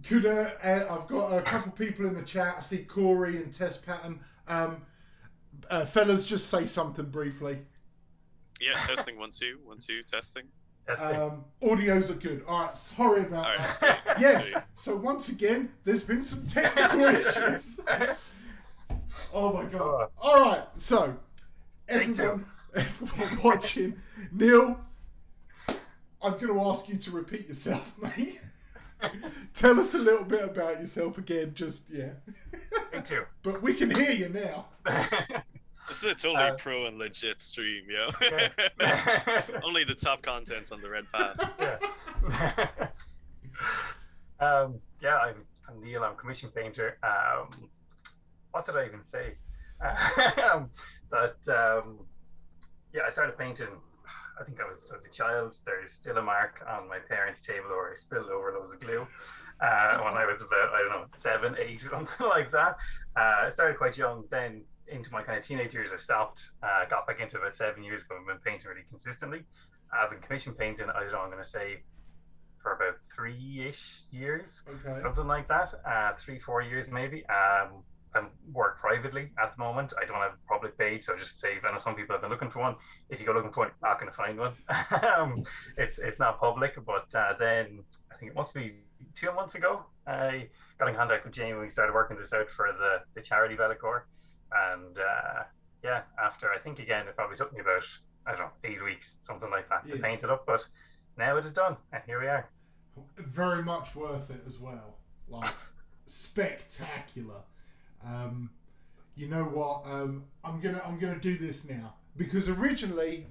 Could I've got a couple people in the chat. I see Corey and Test Pattern. Fellas, just say something briefly. Yeah, testing 1 2 1 2 testing. Audios are good. All right, sorry about that. Sweet, yes. sweet. So once again, there's been some technical issues. Oh my god. All right. So everyone watching, Neil, I'm going to ask you to repeat yourself, mate. Tell us a little bit about yourself again. Just Thank you. But we can hear you now. This is a totally pro and legit stream, yo. Only the top content on the red path. I'm Neil. I'm a commission painter. What did I even say? I started painting. I think I was a child. There's still a mark on my parents' table where I spilled over loads of glue when I was about 7, 8, something like that. I started quite young. Then into my kind of teenage years, I stopped. Got back into it about 7 years ago. I've been painting really consistently. I've been commission painting. I'm going to say for about 3-ish years, something like that. 3-4 years maybe. I work privately at the moment. I don't have a public page, so just say I know some people have been looking for one. If you go looking for one, you're not going to find one. It's not public. But then I think it must be 2 months ago, I got in contact with Jamie. We started working this out for the charity Belakor, and after I think again it probably took me about 8 weeks, something like that, to paint it up. But now it is done, and here we are. Very much worth it as well. Like spectacular. You know what? I'm gonna do this now because originally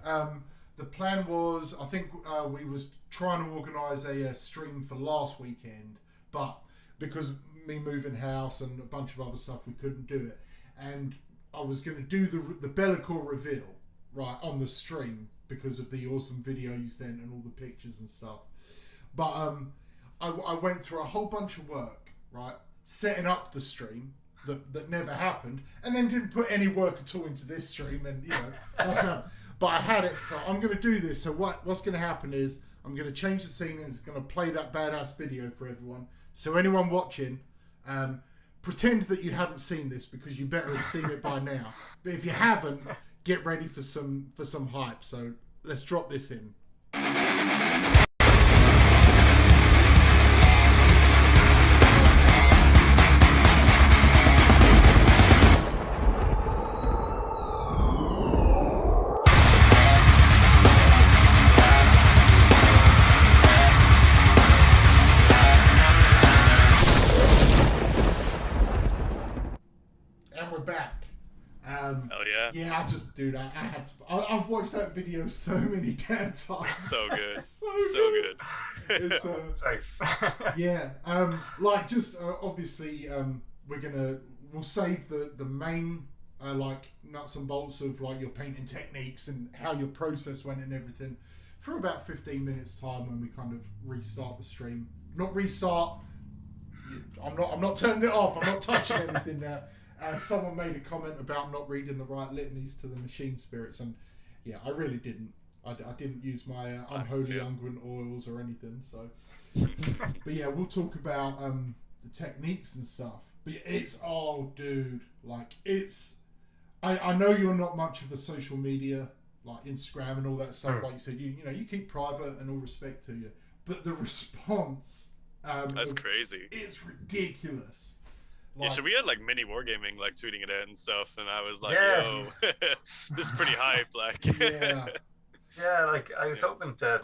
the plan was I think we was trying to organise a stream for last weekend, but because me moving house and a bunch of other stuff, we couldn't do it. And I was going to do the Belakor reveal right on the stream because of the awesome video you sent and all the pictures and stuff. But I went through a whole bunch of work, right, setting up the stream. That never happened, and then didn't put any work at all into this stream, and that's how. But I had it, so I'm going to do this. So what's going to happen is I'm going to change the scene, and it's going to play that badass video for everyone. So anyone watching, pretend that you haven't seen this because you better have seen it by now. But if you haven't, get ready for some hype. So let's drop this in. Yeah, I had to. I've watched that video so many damn times. So good. so good. It's Thanks. Obviously, we'll save the main nuts and bolts of your painting techniques and how your process went and everything for about 15 minutes time when we kind of restart the stream. Not restart. I'm not turning it off. I'm not touching anything now. Someone made a comment about not reading the right litanies to the machine spirits, and I really didn't. I didn't use my unholy unguent oils or anything. So, but we'll talk about the techniques and stuff. But it's dude, I know you're not much of a social media like Instagram and all that stuff. Like you said, you keep private and all respect to you, but the response that's crazy. It's ridiculous. So we had mini wargaming tweeting it out and stuff, and I was like, "Yo, this is pretty hype." I was hoping to a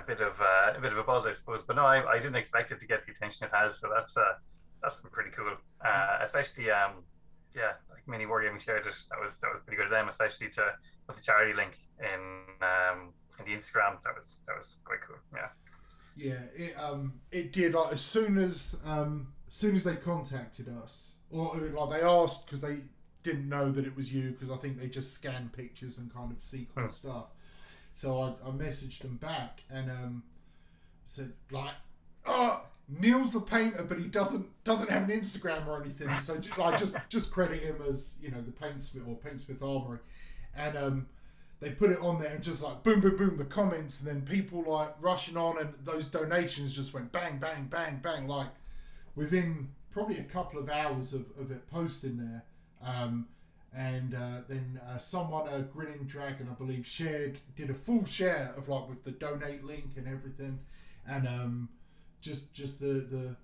bit of a buzz, I suppose, but no, I didn't expect it to get the attention it has. So that's been pretty cool. Especially mini wargaming shared it. That was pretty good of them, especially to put the charity link in the Instagram. That was quite cool. It did. As soon as they contacted us, or they asked because they didn't know that it was you, because I think they just scan pictures and kind of see cool stuff. So I messaged them back and said Neil's the painter, but he doesn't have an Instagram or anything. So just credit him as the Paintsmith or Paintsmith Armory, and they put it on there and just like boom, boom, boom, the comments, and then people like rushing on, and those donations just went bang, bang, bang, bang, like within probably a couple of hours of it posting there. And then someone, a Grinning Dragon, I believe, did a full share of like with the donate link and everything, and just the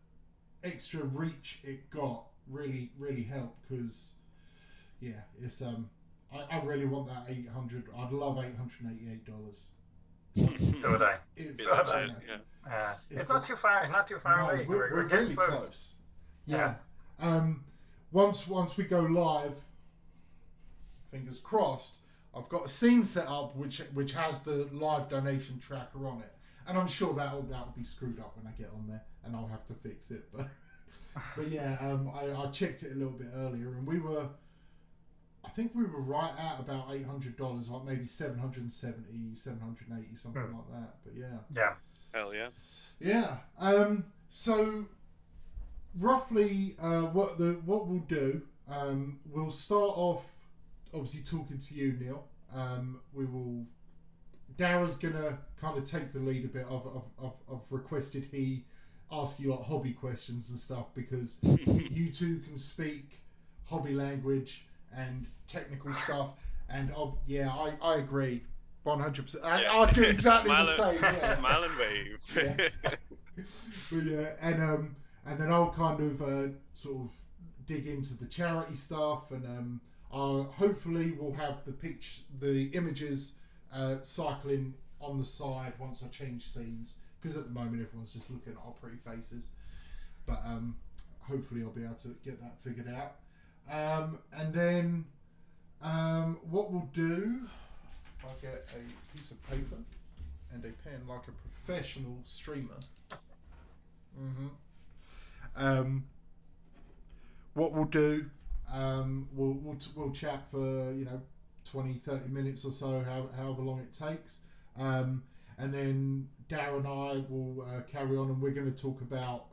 extra reach it got really helped, because it's I really want that 800. I'd love $888. So would I. It's not too far. Not too far away. We're really close. Yeah. Once we go live, fingers crossed, I've got a scene set up which has the live donation tracker on it, and I'm sure that'll be screwed up when I get on there, and I'll have to fix it. But yeah, I checked it a little bit earlier, and I think we were right at about $800, like maybe 770, 780, something like that. But yeah. Hell yeah. Yeah. So roughly, what we'll do, we'll start off obviously talking to you, Neil. Dara's gonna kind of take the lead a bit. I've requested he ask you like hobby questions and stuff, because you two can speak hobby language and technical stuff, and I agree 100%. I do exactly the same. Yeah. Smile and wave. But yeah, and then I'll kind of sort of dig into the charity stuff, and hopefully we'll have the images cycling on the side once I change scenes, because at the moment everyone's just looking at our pretty faces. But hopefully I'll be able to get that figured out. And then what we'll do, I'll get a piece of paper and a pen like a professional streamer. What we'll do, we'll chat for 20-30 minutes or so, however long it takes, and then Dara and I will carry on, and we're going to talk about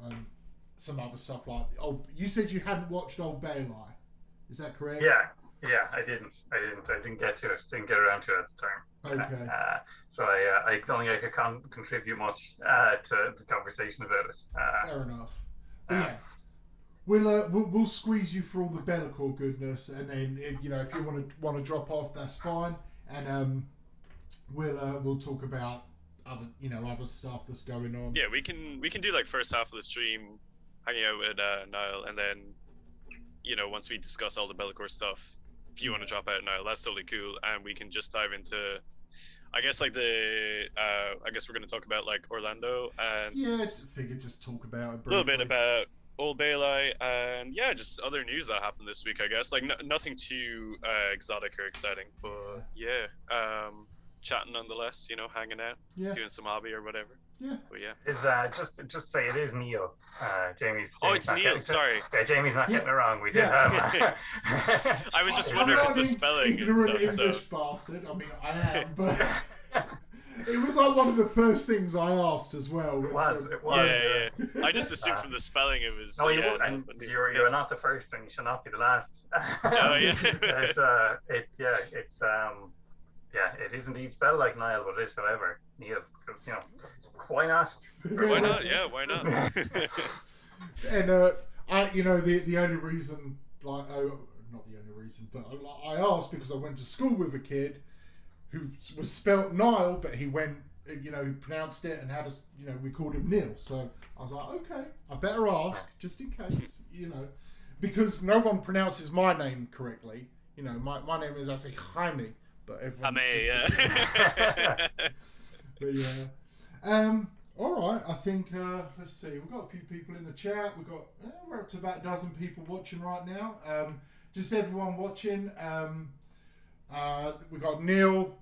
some other stuff like you said you hadn't watched old Bale. Is that correct? Yeah, I didn't get to it. Didn't get around to it at the time. Okay. So I don't think I could contribute much to the conversation about it. Fair enough. But yeah, we'll squeeze you for all the Belakor goodness, and then if you want to drop off, that's fine. And we'll talk about other stuff that's going on. Yeah, we can do like first half of the stream, hanging out with Niall, and then once we discuss all the Belakor stuff, if you want to drop out, Niall, that's totally cool, and we can just dive into, I guess, like I guess we're going to talk about like Orlando, and figured just talk about it a little bit about Old Bale, and just other news that happened this week, I guess. Like nothing too exotic or exciting, but chatting nonetheless, hanging out, doing some hobby or whatever. Yeah. But yeah. It's just say it is Neil. Jamie's it's Neil. Sorry. Yeah, Jamie's not getting it wrong. We did have. I was just wondering if the spelling. Ignorant English bastard. I mean, I am, but it was like one of the first things I asked as well. It was. Yeah. I just assumed from the spelling it was. No, you're not the first, and you should not be the last. Oh yeah. It is indeed spelled like Niall, but it is, however, Neil, because why not? Why not? Yeah, why not? And the only reason, not the only reason, but I asked because I went to school with a kid who was spelt Niall, but he went, pronounced it and had we called him Neil. So I was like, okay, I better ask just in case, because no one pronounces my name correctly. My name is actually Jaime. But everyone's But yeah. All right. I think let's see. We've got a few people in the chat. We're up to about a dozen people watching right now. Just everyone watching. We got Neil.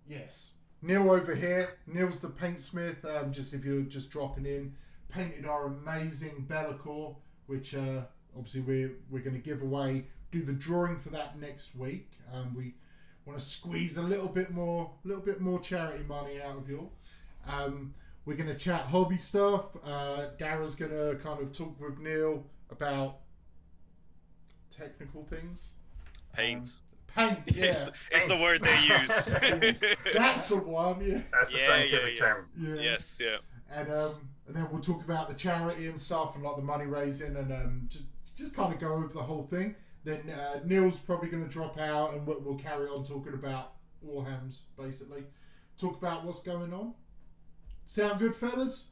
Yes, Neil over here. Neil's the paintsmith. Just if you're just dropping in, painted our amazing Belakor, which obviously we're going to give away. Do the drawing for that next week. We want to squeeze a little bit more charity money out of you. We're going to chat hobby stuff. Dara's going to kind of talk with Neil about technical things. Paints. Paint, yeah. It's the word they use. Yes, that's the one, yeah. That's the scientific term. Yeah. Yes, yeah. And then we'll talk about the charity and stuff and like the money raising and just kind of go over the whole thing. Then Neil's probably going to drop out and we'll carry on talking about Warhams, basically. Talk about what's going on. Sound good, fellas?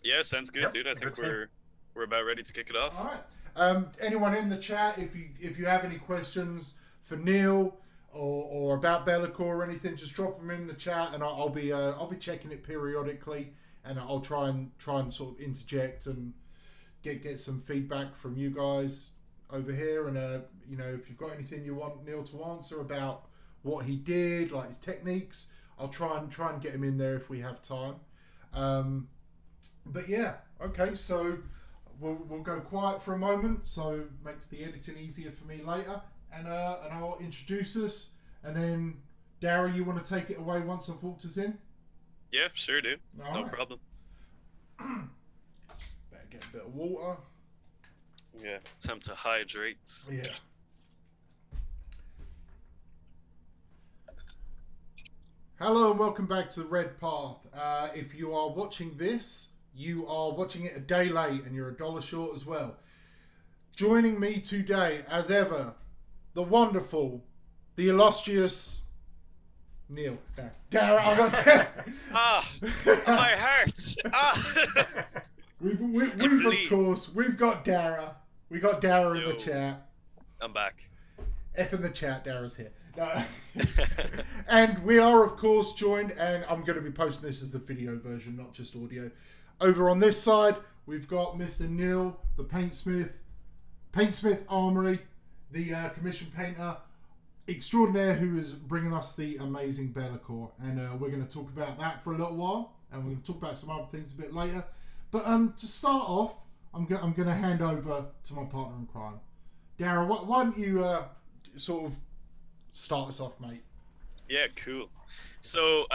Yeah, sounds good, dude. I think we're about ready to kick it off. All right. Anyone in the chat, if you have any questions for Neil or about Belakor or anything, just drop them in the chat, and I'll be checking it periodically, and I'll try and sort of interject and get some feedback from you guys over here. And you know, if you've got anything you want Neil to answer about what he did, like his techniques, I'll try and get him in there if we have time. But yeah, okay, so we'll go quiet for a moment, so it makes the editing easier for me later, and I'll introduce us, and then Dara, you want to take it away once I've walked us in? Yeah, sure, dude. All no right. problem. Just better get a bit of water. Yeah, time to hydrate. Yeah. Hello and welcome back to the Red Path. If you are watching this, you are watching it a day late and you're $1 short as well. Joining me today, as ever, the wonderful, the illustrious Neil. Dara, I got Dara. My heart. We've of course, we've got Dara. We got Dara in the chat. I'm back. F in the chat, Dara's here. No. And we are, of course, joined, and I'm going to be posting this as the video version, not just audio. Over on this side, we've got Mr. Neil, the Paintsmith Armory, the commission painter extraordinaire who is bringing us the amazing Belakor. And we're going to talk about that for a little while, and we're going to talk about some other things a bit later. But to start off, I'm going to hand over to my partner in crime. Dara, why don't you sort of start us off, mate? Yeah, cool. So,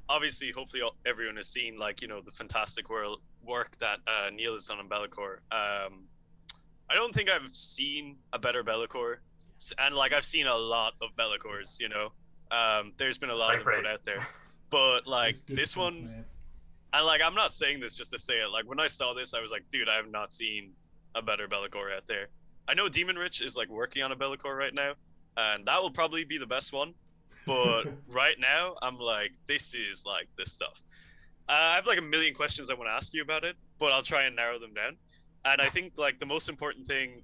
obviously, hopefully everyone has seen, like, you know, the fantastic work that Neil has done on Belakor. I don't think I've seen a better Belakor, and like I've seen a lot of Belakors, you know. There's been a lot of them put out there, but like this stuff, one, man. And like I'm not saying this just to say it. Like when I saw this, I was like, dude, I have not seen a better Belakor out there. I know Demon Rich is like working on a Belakor right now, and that will probably be the best one. But right now, I'm like, this is like this stuff. I have like a million questions I want to ask you about it, but I'll try and narrow them down. And I think like the most important thing,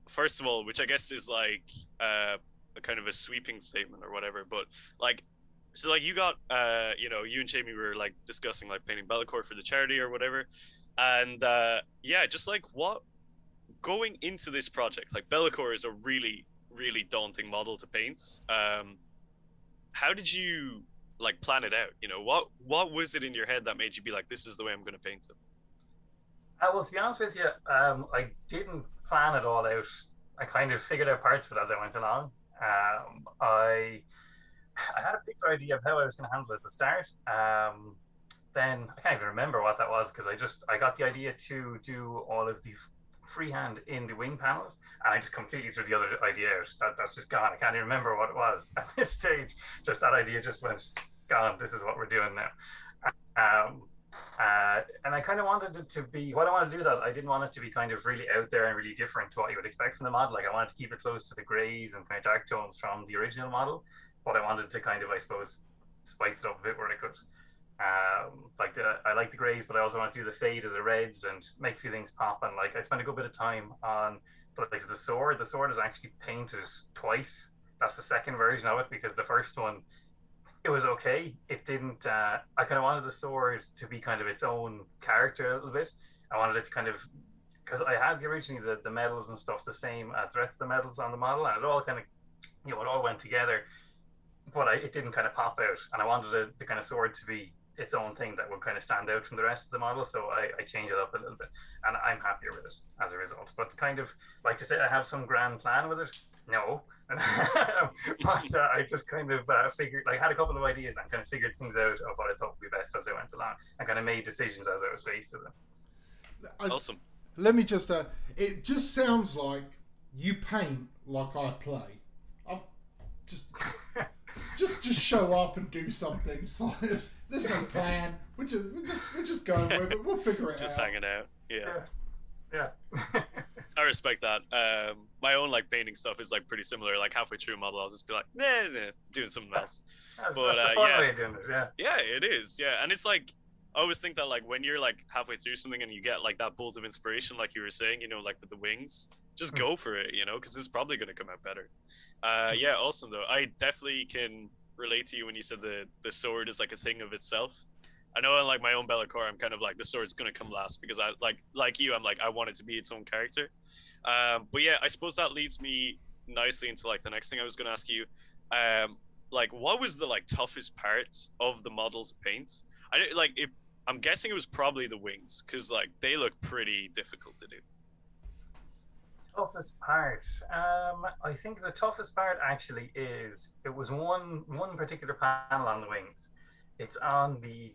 first of all, which I guess is like a kind of a sweeping statement or whatever, but like, so like you got, you know, you and Jamie were like discussing like painting Belakor for the charity or whatever. And yeah, just like what, going into this project, like Belakor is a really, really daunting model to paint. How did you like plan it out? You know, what was it in your head that made you be like, this is the way I'm going to paint it? Well, to be honest with you, I didn't plan it all out. I kind of figured out parts of it as I went along. I had a picture idea of how I was going to handle it at the start. Then I can't even remember what that was because I got the idea to do all of the freehand in the wing panels, and I just completely threw the other idea out. That's just gone. I can't even remember what it was at this stage. Just that idea just went gone. This is what we're doing now. And I kind of wanted it to be what I wanted to do. That I didn't want it to be kind of really out there and really different to what you would expect from the model. Like I wanted to keep it close to the greys and kind of dark tones from the original model, but I wanted to kind of, I suppose, spice it up a bit where I could. I like the greys, but I also want to do the fade of the reds and make a few things pop. And like I spent a good bit of time on, but like the sword is actually painted twice. That's the second version of it because the first one, it was okay. It didn't. I kind of wanted the sword to be kind of its own character a little bit. I wanted it to kind of, because I had originally the medals and stuff the same as the rest of the medals on the model, and it all kind of, you know, it all went together. But it didn't kind of pop out, and I wanted the kind of sword to be its own thing that would kind of stand out from the rest of the model. So I changed it up a little bit, and I'm happier with it as a result. But kind of like to say I have some grand plan with it. No. But I just kind of figured, like, had a couple of ideas and kind of figured things out of what I thought would be best as I went along, and kind of made decisions as I was faced with them. Awesome. Let me just, it just sounds like you paint like I play. just show up and do something. It's like, there's no plan. We're just going with it. We'll figure it Just out. hanging out. Yeah. Yeah. I respect that. My own like painting stuff is like pretty similar. Like halfway through a model, I'll just be like, nah, doing something else. That's But the fun way of doing it. Yeah. Yeah, it is. Yeah, and it's like I always think that like when you're like halfway through something and you get like that bolt of inspiration, like you were saying, you know, like with the wings, just go for it, you know, because it's probably going to come out better. Yeah, awesome though. I definitely can relate to you when you said the sword is like a thing of itself. I know in like my own Belakor, I'm kind of like the sword's gonna come last because I like you, I'm like I want it to be its own character. But yeah, I suppose that leads me nicely into like the next thing I was gonna ask you. Like what was the like toughest part of the model to paint? I'm guessing it was probably the wings because like they look pretty difficult to do. Toughest part. I think the toughest part actually is it was one particular panel on the wings. It's on the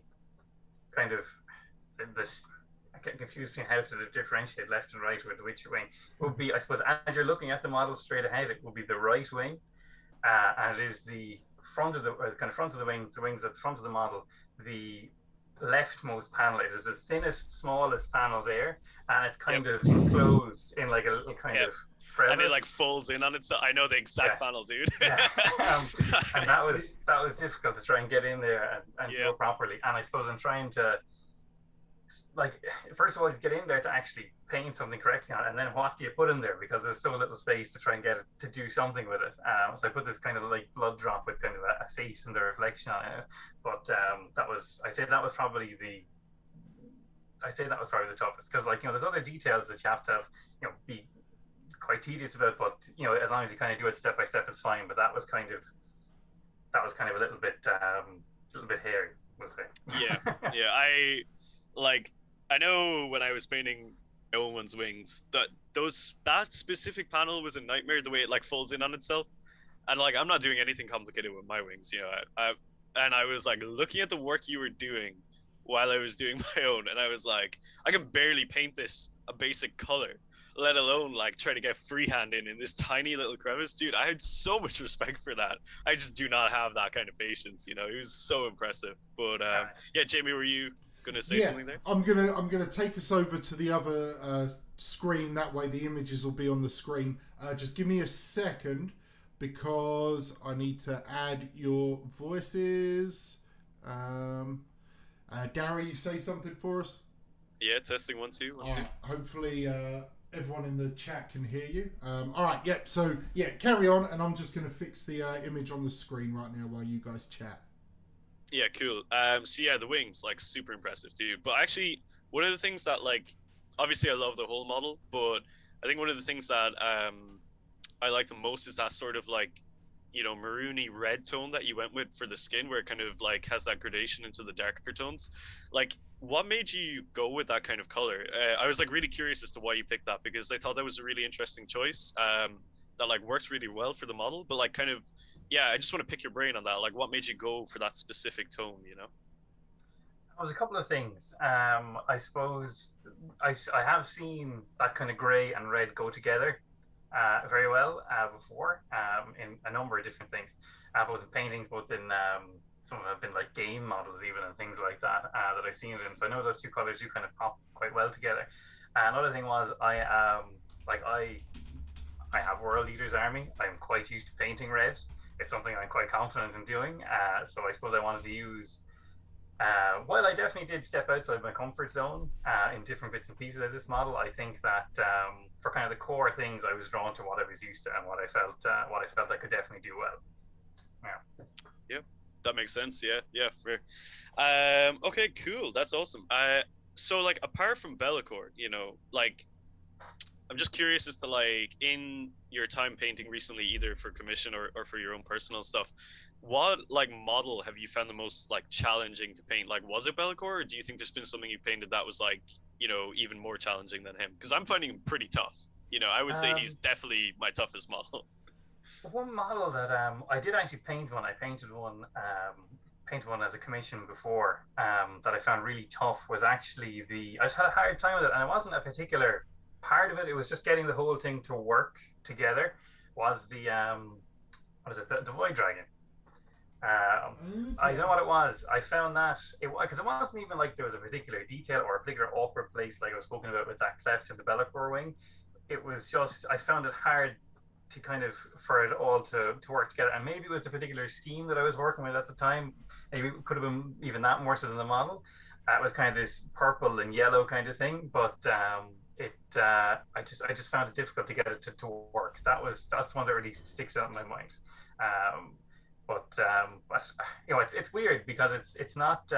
kind of this. I get confused between how to differentiate left and right with which wing. It would be, I suppose, as you're looking at the model straight ahead, it will be the right wing, and it is the front of the front of the wing. The wings at the front of the model. The leftmost panel. It is the thinnest, smallest panel there, and it's kind of enclosed in like a little kind of crevice. And it like folds in on itself. I know the exact panel, dude. And that was difficult to try and get in there and do it properly. And I suppose I'm trying to, like, first of all, get in there to actually paint something correctly on it, and then what do you put in there, because there's so little space to try and get it to do something with it. So I put this kind of like blood drop with kind of a face and the reflection on it. But I'd say that was probably the toughest, because like, you know, there's other details that you have to have, you know, be quite tedious about, but you know, as long as you kind of do it step by step, it's fine. But that was kind of a little bit hairy, we'll say. I know when I was painting my own one's wings, that specific panel was a nightmare, the way it like folds in on itself. And like I'm not doing anything complicated with my wings, you know. I was like looking at the work you were doing while I was doing my own, and I was like, I can barely paint this a basic color, let alone like try to get freehand in this tiny little crevice. Dude, I had so much respect for that. I just do not have that kind of patience, you know. It was so impressive. But yeah, Jamie, were you gonna say something there? I'm gonna take us over to the other screen. That way the images will be on the screen. Just give me a second, because I need to add your voices. Gary, you say something for us? Yeah, testing 1 2 1 2. Hopefully everyone in the chat can hear you. All right, yep. So yeah, carry on, and I'm just going to fix the image on the screen right now while you guys chat. Yeah, cool. So yeah, the wings, like super impressive, dude. But actually, one of the things that like, obviously I love the whole model, but I think one of the things that I like the most is that sort of like, you know, maroony red tone that you went with for the skin, where it kind of like has that gradation into the darker tones. Like, what made you go with that kind of color? I was like really curious as to why you picked that, because I thought that was a really interesting choice that like works really well for the model. But like kind of, yeah, I just want to pick your brain on that. Like, what made you go for that specific tone, you know? There was a couple of things. I suppose I have seen that kind of gray and red go together very well before in a number of different things, both in paintings, both in some of them have been like game models even, and things like that that I've seen it in. So I know those two colors do kind of pop quite well together. Another thing was I have World Eater's Army. I'm quite used to painting red. It's something I'm quite confident in doing. So I suppose I wanted to use, while I definitely did step outside my comfort zone in different bits and pieces of this model, I think that for kind of the core things, I was drawn to what I was used to and what I felt I could definitely do well. Yeah, that makes sense. Yeah, fair. Okay, cool. That's awesome. So like apart from Belakor, you know, like I'm just curious as to like in your time painting recently, either for commission or for your own personal stuff, what like model have you found the most like challenging to paint? Like, was it Belakor, or do you think there's been something you painted that was like, you know, even more challenging than him? Because I'm finding him pretty tough. You know, I would say he's definitely my toughest model. One model that I did actually paint one. I painted one as a commission before that I found really tough was actually I just had a hard time with it, and it wasn't a particular part of it. It was just getting the whole thing to work together. Was the what is it? The Void Dragon. I Okay. know what it was. I found that because it wasn't even like there was a particular detail or a particular awkward place like I was spoken about with that cleft in the Belakor wing. It was just I found it hard to kind of for it all to work together. And maybe it was the particular scheme that I was working with at the time. Maybe it could have been even that more so than the model. It was kind of this purple and yellow kind of thing, but I just found it difficult to get it to work. That's the one that really sticks out in my mind. Um, but you know it's weird because it's not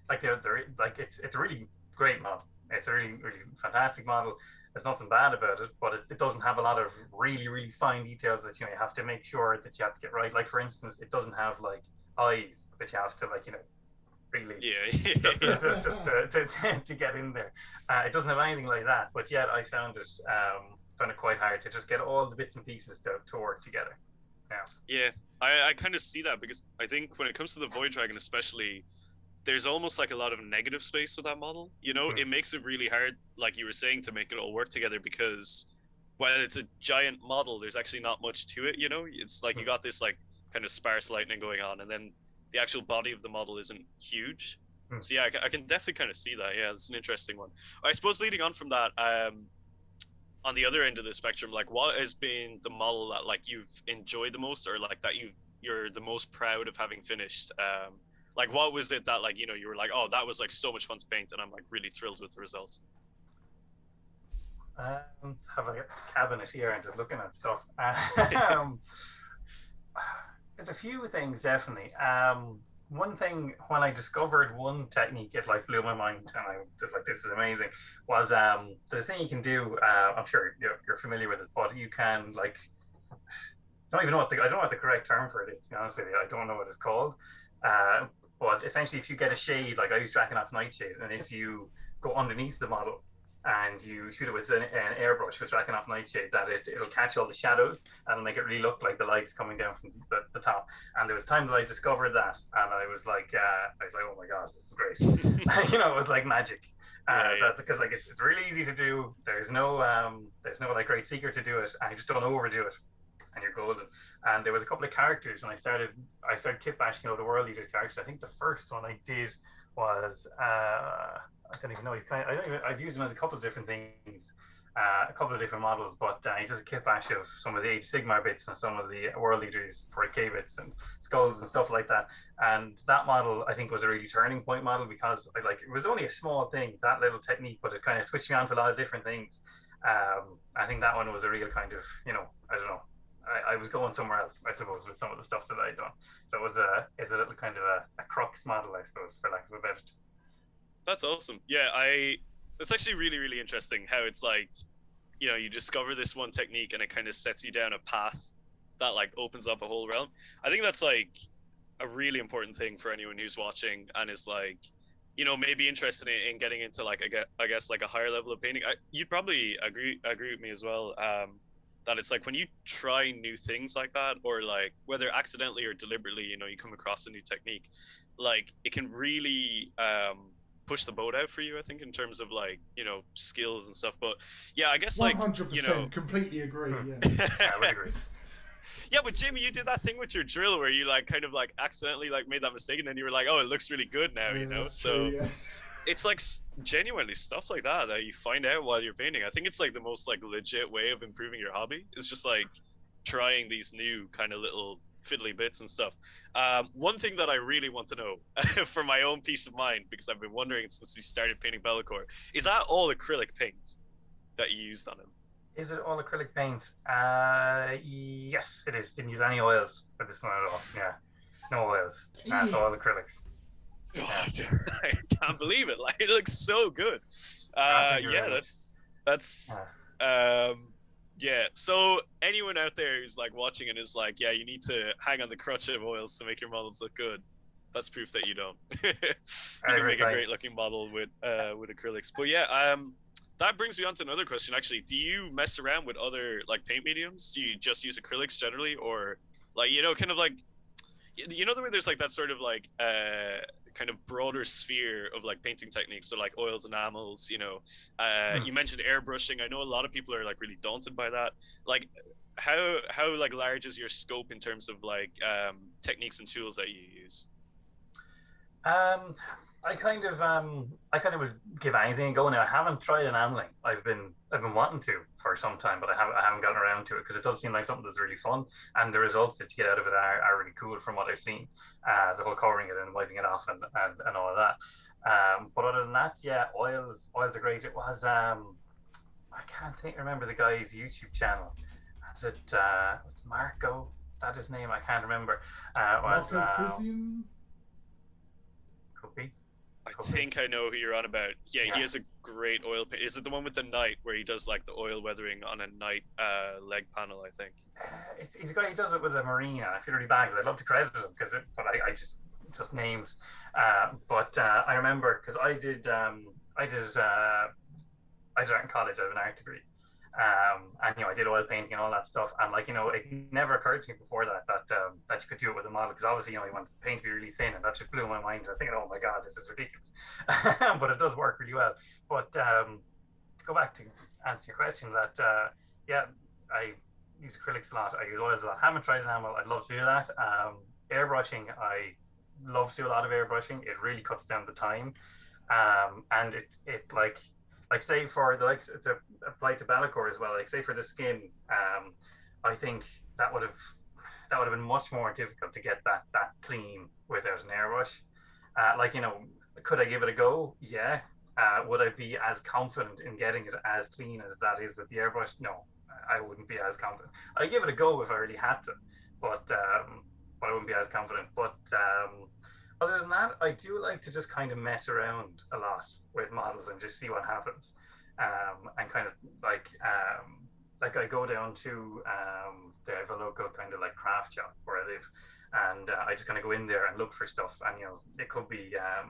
like they're like it's a really great model. It's a really fantastic model. There's nothing bad about it, but it doesn't have a lot of really fine details that you have to make sure that you have to get right. Like for instance, it doesn't have like eyes that you have to like really to get in there. It doesn't have anything like that, but yet I found it quite hard to just get all the bits and pieces to work together. Yeah, I kind of see that because I think when it comes to the Void Dragon, especially, there's almost like a lot of negative space with that model. It makes it really hard, like you were saying, to make it all work together because while it's a giant model, there's actually not much to it. It's like you got this like kind of sparse lightning going on, and then the actual body of the model isn't huge. So yeah, I can definitely kind of see that. Yeah, it's an interesting one. I suppose leading on from that, on the other end of the spectrum, like what has been the model that like you've enjoyed the most, or like that you're the most proud of having finished? Like what was it that like you were like, oh, that was like so much fun to paint, and I'm like really thrilled with the result. Have a cabinet here and just looking at stuff. There's a few things definitely. One thing when I discovered one technique, it like blew my mind, and I was like, "This is amazing." Was the thing you can do? I'm sure you're familiar with it, but you can like I don't even know I don't know what the correct term for it is. To be honest with you, I don't know what it's called. But essentially, if you get a shade, like I use Drakenhof Nightshade, and if you go underneath the model and you shoot it with an airbrush with Drakenhof Nightshade, that it'll catch all the shadows and make it really look like the light's coming down from the top. And there was times that I discovered that, and I was like, oh my god, this is great. It was like magic. Because like it's really easy to do. There's no like great secret to do it, and you just don't overdo it, and you're golden. And there was a couple of characters when I started kit bashing the World Eater characters. I think the first one I did was I don't even know. I've used him as a couple of different things, a couple of different models, but he's just a kit bash of some of the Age Sigmar bits and some of the World Eaters for K bits and skulls and stuff like that. And that model I think was a really turning point model because it was only a small thing, that little technique, but it kind of switched me on to a lot of different things. I think that one was a real kind of I don't know. I was going somewhere else, I suppose, with some of the stuff that I'd done. So it's a little kind of a crux model, I suppose, for lack of a better. That's awesome. Yeah, it's actually really interesting how it's like, you discover this one technique and it kind of sets you down a path that like opens up a whole realm. I think that's like a really important thing for anyone who's watching and is like, maybe interested in getting into like I guess like a higher level of painting. You'd probably agree with me as well. That it's like when you try new things like that, or like whether accidentally or deliberately, you come across a new technique, like it can really push the boat out for you, I think, in terms of like skills and stuff. But yeah, I guess 100% completely agree. Yeah. I would agree. Yeah, but Jamie, you did that thing with your drill where you like kind of like accidentally like made that mistake, and then you were like, oh, it looks really good now, so true, yeah. It's like genuinely stuff like that you find out while you're painting. I think it's like the most like legit way of improving your hobby. It's just like trying these new kind of little fiddly bits and stuff. One thing that I really want to know for my own peace of mind, because I've been wondering since you started painting Belakor, is that all acrylic paint that you used on him? Is it all acrylic paint? Yes, it is. Didn't use any oils for this one at all. Yeah, no oils. That's all acrylics. God, I can't believe it. Like, it looks so good. Yeah, that's yeah. So anyone out there who's like watching and is like, yeah, you need to hang on the crutch of oils to make your models look good. That's proof that you don't. You can make a great looking model with acrylics. But yeah, that brings me on to another question. Actually, do you mess around with other like paint mediums? Do you just use acrylics generally, or like kind of like the way there's like that sort of like kind of broader sphere of like painting techniques, so like oils, enamels, you mentioned airbrushing. I know a lot of people are like really daunted by that. Like, how like large is your scope in terms of like techniques and tools that you use? I kind of would give anything a go now. I haven't tried an amling. I've been wanting to for some time, but I haven't gotten around to it because it does seem like something that's really fun, and the results that you get out of it are really cool from what I've seen. The whole covering it and wiping it off and all of that. But other than that, yeah, oils are great. It was I can't remember the guy's YouTube channel. Is it what's Marco? Is that his name? I can't remember. Marco Frisian? Could be. I think I know who you're on about. Yeah, he has a great oil. Is it the one with the knight where he does like the oil weathering on a knight leg panel? I think. He's a guy who does it with a marine, and I feel really bad because I'd love to credit him but I just names. But I remember because I did art in college. I have an art degree. And I did oil painting and all that stuff, and it never occurred to me before that you could do it with a model, because obviously you want the paint to be really thin, and that just blew my mind. I was thinking, oh my god, this is ridiculous. But it does work really well. But to go back to answer your question, that I use acrylics a lot, I use oils a lot. Haven't tried enamel. I'd love to do that. Airbrushing, I love to do a lot of airbrushing. It really cuts down the time, and it like say for the likes to apply to Belakor as well, like say for the skin, I think that would have been much more difficult to get that clean without an airbrush. Could I give it a go? Yeah. Would I be as confident in getting it as clean as that is with the airbrush? No, I wouldn't be as confident. I'd give it a go if I really had to, but I wouldn't be as confident. But other than that, I do like to just kind of mess around a lot with models and just see what happens. And kind of like I go down to they have a local kind of like craft shop where I live, and I just kind of go in there and look for stuff. And it could be a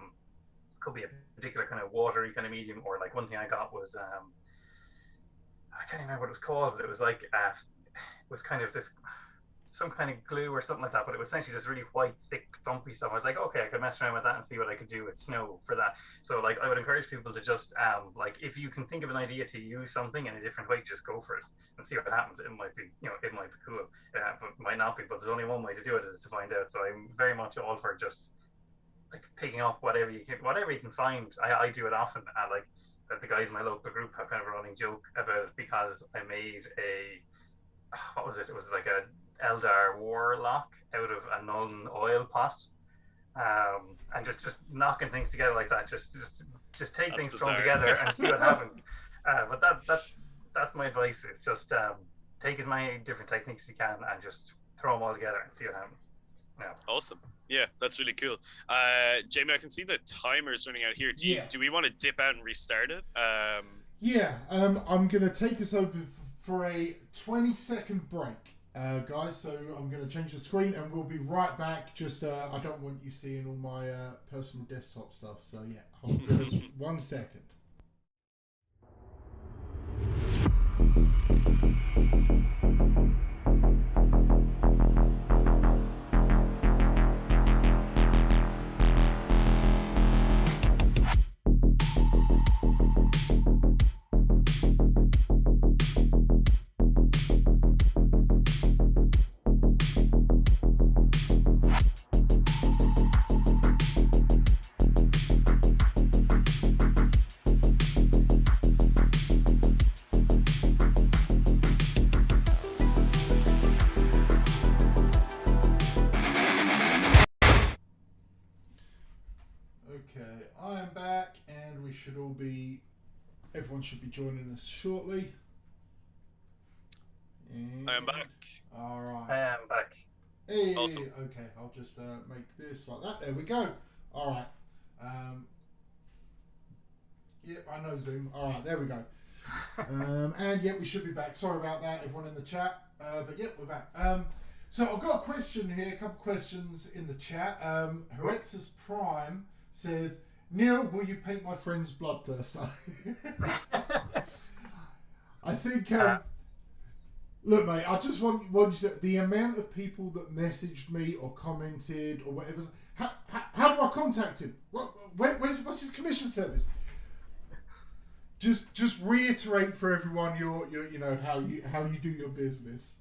particular kind of watery kind of medium, or like one thing I got was I can't remember what it was called, but it was like it was kind of this some kind of glue or something like that, but it was essentially this really white, thick, thumpy stuff. I was like, okay, I could mess around with that and see what I could do with snow for that. So like, I would encourage people to just like, if you can think of an idea to use something in a different way, just go for it and see what happens. It might be, it might be cool, but it might not be. But there's only one way to do it, is to find out. So I'm very much all for just like picking up whatever you can find. I do it often. Like the guys in my local group have kind of a running joke about it, because I made what was it? It was like a Eldar warlock out of a Nuln oil pot, and just knocking things together like that. Just take That's things bizarre. thrown together and see what happens. But that's my advice. Is just take as many different techniques as you can and just throw them all together and see what happens. Yeah. Awesome. Yeah, that's really cool. Jamie, I can see the timer's running out here. Do we want to dip out and restart it? I'm going to take us over for a 20-second break, guys. So I'm going to change the screen and we'll be right back. Just I don't want you seeing all my personal desktop stuff. So yeah, hold us 1 second. Everyone should be joining us shortly. I am back. All right. I am back. Hey, Awesome. Okay, I'll just make this like that. There we go. All right. Yep, I know Zoom. All right, there we go. And yep, we should be back. Sorry about that, everyone in the chat. But yep, we're back. So I've got a question here, a couple questions in the chat. Herexus Prime says, Neil, will you paint my friend's bloodthirst? I think, look, mate, I just want you to, the amount of people that messaged me or commented or whatever, how do I contact him? What's his commission service? Just reiterate for everyone your how you do your business.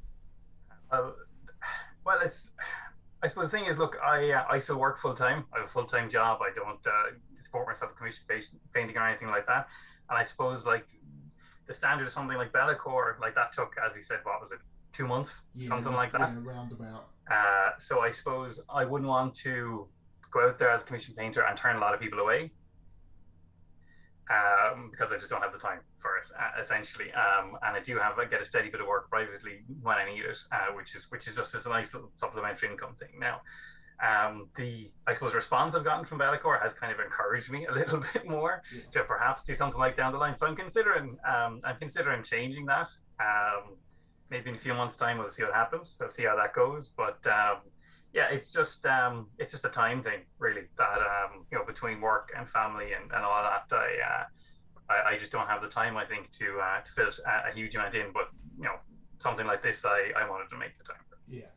well, it's. I suppose the thing is, look, I still work full time. I have a full time job. I don't support myself commission painting or anything like that. And I suppose like the standard of something like Belakor, like that took, as we said, what was it, 2 months, something like that. Yeah, roundabout. So I suppose I wouldn't want to go out there as a commission painter and turn a lot of people away. Because I just don't have the time for it, essentially. And I do get a steady bit of work privately when I need it, which is just as a nice little supplementary income thing. Now, I suppose response I've gotten from Belakor has kind of encouraged me a little bit more to perhaps do something like down the line. So I'm considering changing that. Maybe in a few months' time we'll see what happens. We'll see how that goes. But yeah, it's just a time thing, really. That between work and family and all that, I just don't have the time, I think, to fit a huge amount in. But something like this, I wanted to make the time for. Yeah,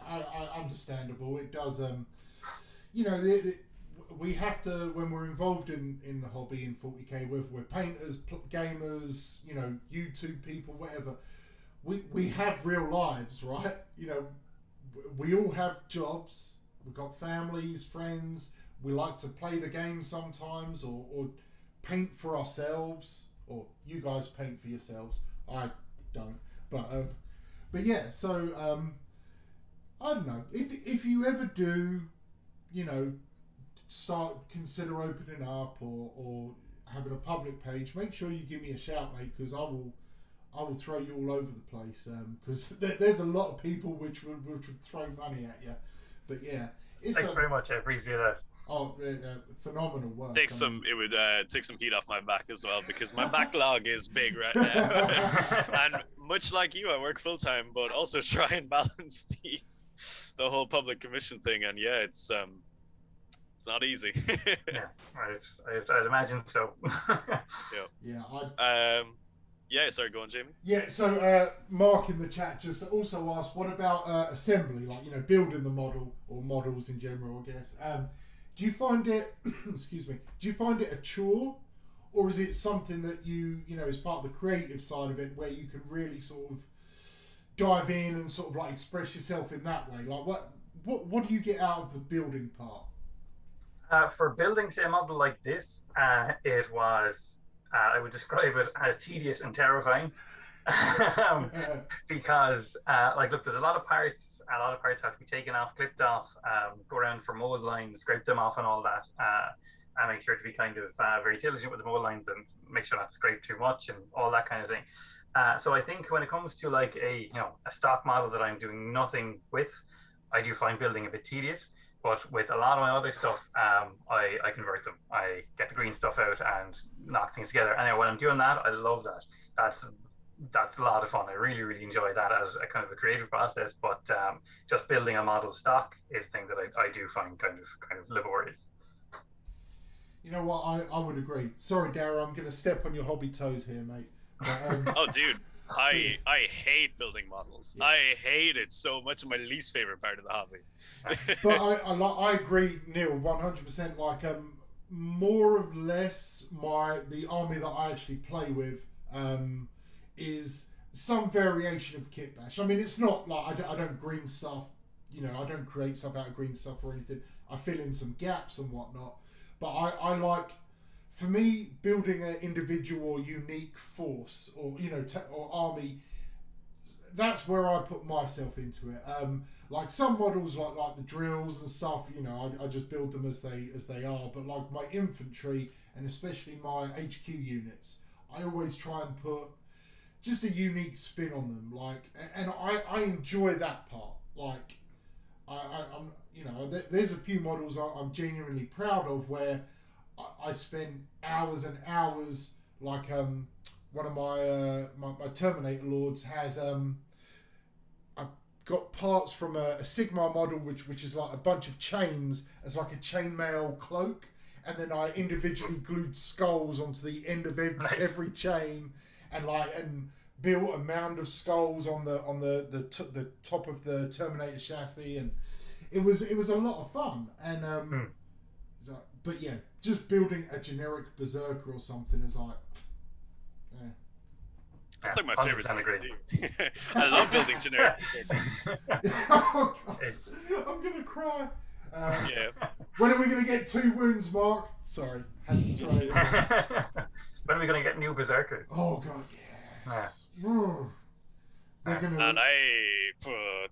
I understandable. It does. We have to, when we're involved in the hobby in 40k, whether we're painters, gamers, YouTube people, whatever. We have real lives, right? We all have jobs. We've got families, friends. We like to play the game sometimes, or paint for ourselves. Or you guys paint for yourselves. I don't. But yeah. So I don't know if you ever do, consider opening up or having a public page. Make sure you give me a shout, mate, because I will throw you all over the place because there's a lot of people which would throw money at you. But yeah, thanks very much. I appreciate that. Oh, phenomenal work. It would take some heat off my back as well because my backlog is big right now. And much like you, I work full time, but also try and balance the whole public commission thing. And yeah, it's not easy. Yeah, I'd imagine so. Yeah. Yeah, sorry, go on, Jamie. Yeah, so Mark in the chat just also asked, what about assembly, like, building the model, or models in general, I guess. Do you find it, excuse me, do you find it a chore, or is it something that you is part of the creative side of it, where you can really sort of dive in and sort of like express yourself in that way? Like, what do you get out of the building part? For building, say, a model like this, it was... I would describe it as tedious and terrifying because, look, there's a lot of parts have to be taken off, clipped off, go around for mold lines, scrape them off and all that, and make sure to be kind of very diligent with the mold lines and make sure not to scrape too much and all that kind of thing. So I think when it comes to like a stock model that I'm doing nothing with, I do find building a bit tedious. But with a lot of my other stuff, I convert them. I get the green stuff out and knock things together. And when I'm doing that, I love that. That's a lot of fun. I really, really enjoy that as a kind of a creative process. But just building a model stock is a thing that I do find kind of laborious. You know what? I would agree. Sorry, Dara, I'm going to step on your hobby toes here, mate. But, oh, dude. I hate building models. Yeah. I hate it so much. My least favorite part of the hobby. But I agree, Neil, 100%. Like more or less, the army that I actually play with is some variation of kit bash. I mean, it's not like I don't green stuff. I don't create stuff out of green stuff or anything. I fill in some gaps and whatnot. But I like. For me, building an individual or unique force or or army, that's where I put myself into it. Like some models, like the drills and stuff, I just build them as they are. But like my infantry and especially my HQ units, I always try and put just a unique spin on them. Like, and I enjoy that part. Like, I'm there's a few models I'm genuinely proud of where I spend hours and hours. Like one of my Terminator Lords has I've got parts from a Sigma model which is like a bunch of chains as like a chainmail cloak, and then I individually glued skulls onto the end of every chain, and built a mound of skulls on the top of the Terminator chassis, and it was a lot of fun. And but yeah, just building a generic berserker or something is like, That's like my favorite 100% thing agree. to do. I love building generic berserkers. Oh, God. I'm gonna cry. Yeah. When are we gonna get 2 wounds, Mark? Sorry, had to throw it in. When are we going to get new berserkers? Oh God, yes. They're gonna. And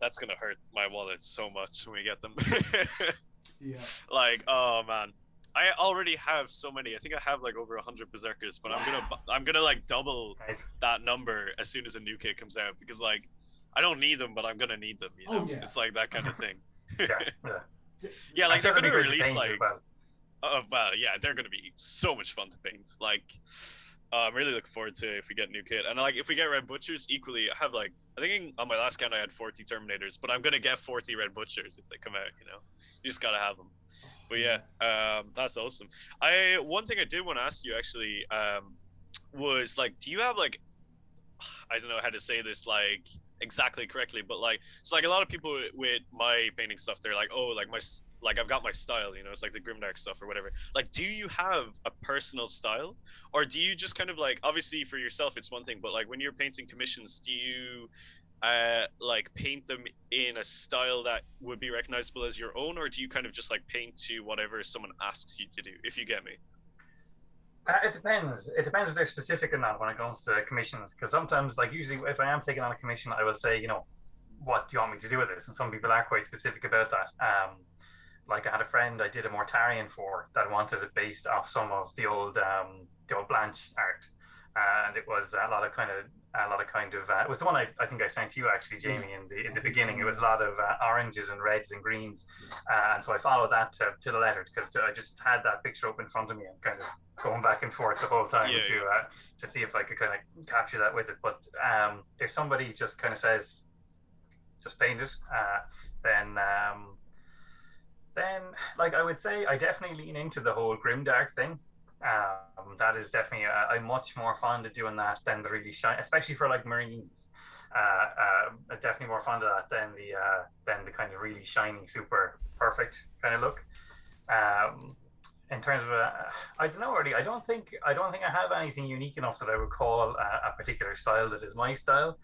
that's gonna hurt my wallet so much when we get them. Yeah. Like, oh man, I already have so many. I think I have like over 100 berserkers, but I'm gonna like double that number as soon as a new kit comes out, because like I don't need them, but I'm gonna need them. You know, it's like that kind of thing. Yeah, like they're gonna release like. Well, yeah, they're gonna be so much fun to paint. Like, I'm really looking forward to if we get a new kit, and like if we get Red Butchers, equally, I have like I think on my last count I had 40 Terminators, but I'm gonna get 40 Red Butchers if they come out. You know, you just gotta have them. But yeah, that's awesome. One thing I did want to ask you actually was like, do you have like, I don't know how to say this like exactly correctly, but like, so like a lot of people with my painting stuff, they're like, oh, like I've got my style, you know, it's like the grimdark stuff or whatever. Like, do you have a personal style, or do you just kind of like, obviously for yourself it's one thing, but like when you're painting commissions, do you like paint them in a style that would be recognizable as your own, or do you kind of just like paint to whatever someone asks you to do, if you get me? It depends. It depends if they're specific or not when it comes to commissions. Because sometimes, like usually, if I am taking on a commission, I will say, you know, what do you want me to do with this? And some people are quite specific about that. Like I had a friend I did a Mortarion for that wanted it based off some of the old Blanche art, and it was a lot of kind of it was the one I think I sent you actually, Jamie, in the beginning. So, it was a lot of oranges and reds and greens, and so I followed that to the letter, because I just had that picture up in front of me and kind of going back and forth the whole time to see if I could kind of capture that with it. But if somebody just kind of says just paint it, then like I would say I definitely lean into the whole grimdark thing. That is definitely I'm much more fond of doing that than the really shiny, especially for like marines. I'm definitely more fond of that than the kind of really shiny, super perfect kind of look. In terms of I don't know really. I don't think I have anything unique enough that I would call a particular style that is my style.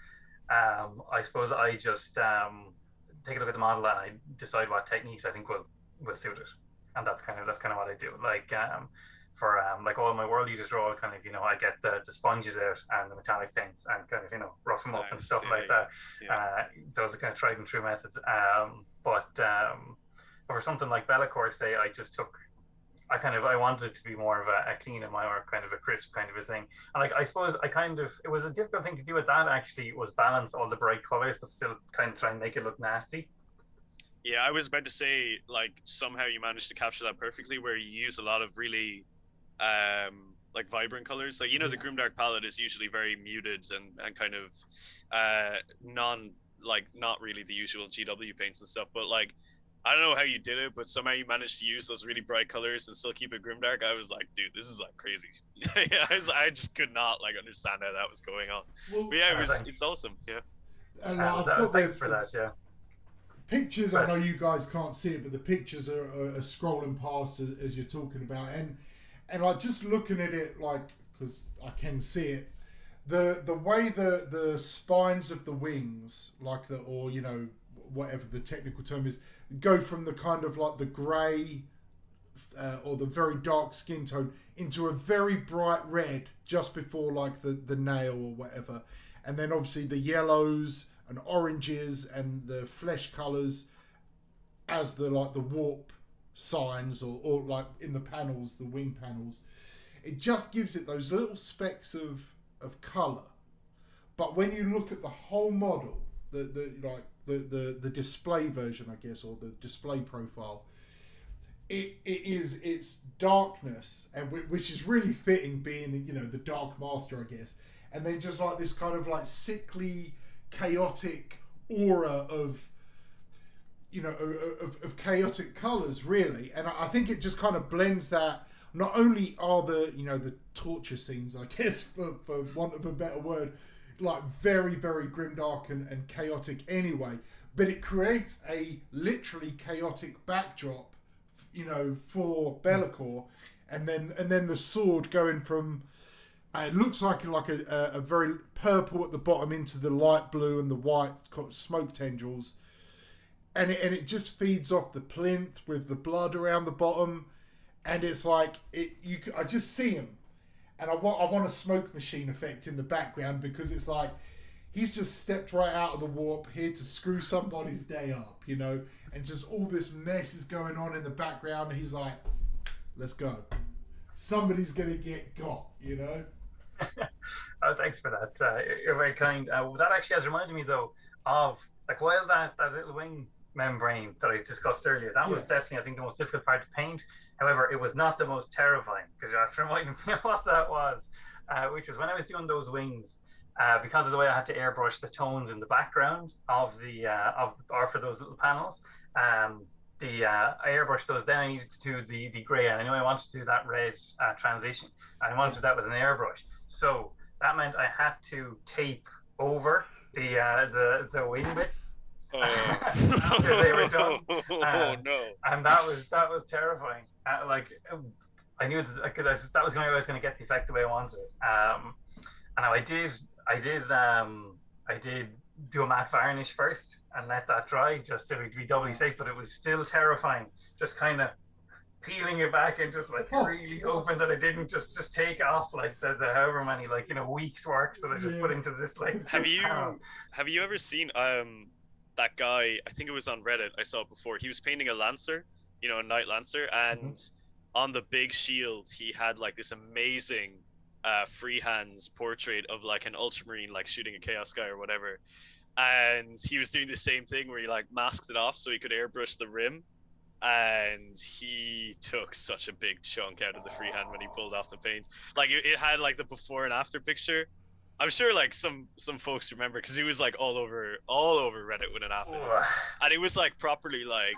I suppose I just take a look at the model and I decide what techniques I think will suit it, and that's kind of what I do. Like for like all my World Eaters role, kind of, you know, I get the sponges out and the metallic paints and kind of, you know, rough them up and stuff like that. Those are kind of tried and true methods. But for something like Belakor, say, I wanted it to be more of a clean and more kind of a crisp kind of a thing. And like, I suppose it was a difficult thing to do with that actually, was balance all the bright colors, but still kind of try and make it look nasty. Yeah, I was about to say, like, somehow you managed to capture that perfectly, where you use a lot of really like vibrant colors. Like, you know, the grimdark palette is usually very muted and kind of not really the usual GW paints and stuff, but like, I don't know how you did it, but somehow you managed to use those really bright colors and still keep it grimdark. I was like, dude, this is like crazy. I just could not like understand how that was going on. Well, but yeah, it's awesome. Yeah. And I've got thanks for that. Yeah. Pictures. I know you guys can't see it, but the pictures are scrolling past as you're talking about, and like just looking at it, like, because I can see it, the way the spines of the wings, like or you know, whatever the technical term is, go from the kind of like the grey or the very dark skin tone into a very bright red just before like the nail or whatever, and then obviously the yellows and oranges and the flesh colours as the like the warp signs or like in the panels, the wing panels. It just gives it those little specks of colour. But when you look at the whole model, the display version, I guess, or the display profile, it's darkness, and which is really fitting, being, you know, the Dark Master, I guess, and then just like this kind of like sickly, chaotic aura of, you know, of chaotic colours, really. And I think it just kind of blends that. Not only are the, you know, the torture scenes, I guess, for want of a better word, like very, very grimdark and chaotic anyway, but it creates a literally chaotic backdrop, you know, for Belakor, and then the sword going from It looks like a very purple at the bottom into the light blue and the white smoke tendrils, and it just feeds off the plinth with the blood around the bottom, and it's like I just see him, and I want a smoke machine effect in the background because it's like he's just stepped right out of the warp here to screw somebody's day up, you know, and just all this mess is going on in the background. And he's like, let's go. Somebody's gonna get got, you know. Oh, thanks for that. You're very kind. That actually has reminded me, though, of like while that little wing membrane that I discussed earlier, that was definitely, I think, the most difficult part to paint. However, it was not the most terrifying, because you have to remind me of what that was, which was when I was doing those wings. Because of the way I had to airbrush the tones in the background of or for those little panels, I airbrushed those. Then I needed to do the grey, and I knew I wanted to do that red transition, and I wanted to do that with an airbrush. So that meant I had to tape over the wing bits after they were done. Oh no! And that was terrifying. I knew because that was the only way I was going to get the effect the way I wanted it. And I did do a matte varnish first and let that dry just to be doubly safe, but it was still terrifying. Just kind of peeling it back and just like really hoping that I didn't just take off like the however many weeks work that I just put into this like. Have you ever seen that guy? I think it was on Reddit. I saw it before. He was painting a Lancer, a Knight Lancer, and on the big shield he had like this amazing freehands portrait of like an ultramarine like shooting a chaos guy or whatever, and he was doing the same thing where he like masked it off so he could airbrush the rim, and he took such a big chunk out of the freehand when he pulled off the paint. Like it had like the before and after picture. I'm sure like some folks remember because he was like all over Reddit when it happened. And it was like properly like,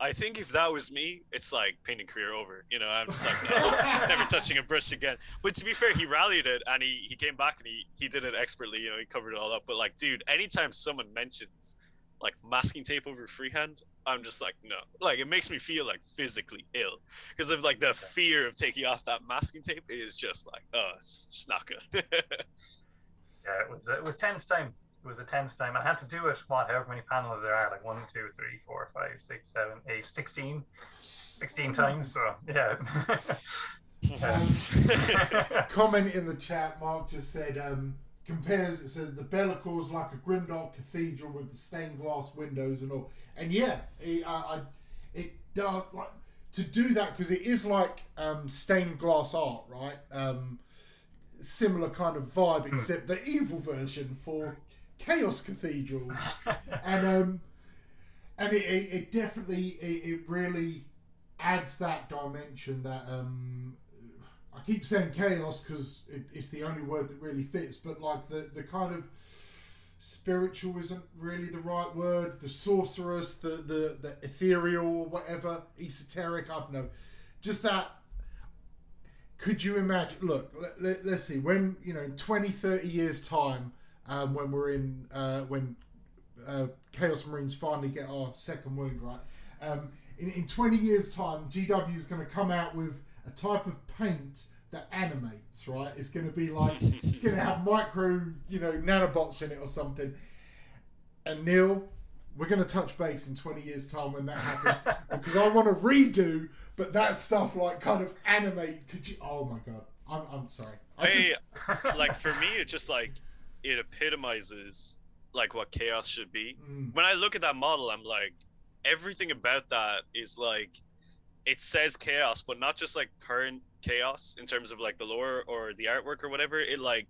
I think if that was me, it's like painting career over. I'm just like, no, never touching a brush again. But to be fair, he rallied it and he came back and he did it expertly. He covered it all up. But like, dude, anytime someone mentions like masking tape over freehand, I'm just like, no. Like, it makes me feel like physically ill because of like the fear of taking off that masking tape is just like, oh, it's just not good. Yeah, it was tense time. It was a tense time. I had to do it, however many panels there are, like 1, 2, 3, 4, 5, 6, 7, 8, 16 times. So, yeah. Comment in the chat, Mark just said, it said the Belakor's like a grimdark cathedral with the stained glass windows and all. And yeah, it does, like, to do that, because it is like stained glass art, right? Similar kind of vibe, except the evil version for Chaos Cathedrals. And it definitely it really adds that dimension that I keep saying chaos because it's the only word that really fits, but like the kind of spiritual isn't really the right word, the sorceress, the ethereal or whatever, esoteric, I don't know, just that. Could you imagine, look, let's see, when, in 20, 30 years time, when we're in, when Chaos Marines finally get our second wound, right? In 20 years time, GW is going to come out with a type of paint that animates, right? It's going to be like, it's going to have micro, nanobots in it or something. And Neil, we're going to touch base in 20 years time when that happens, because I want to redo, but that stuff like kind of animate. Could you? Oh my god, I'm sorry. Like for me, it just like it epitomizes like what chaos should be. When I look at that model, I'm like, everything about that is like, it says chaos, but not just like current chaos in terms of like the lore or the artwork or whatever. It like,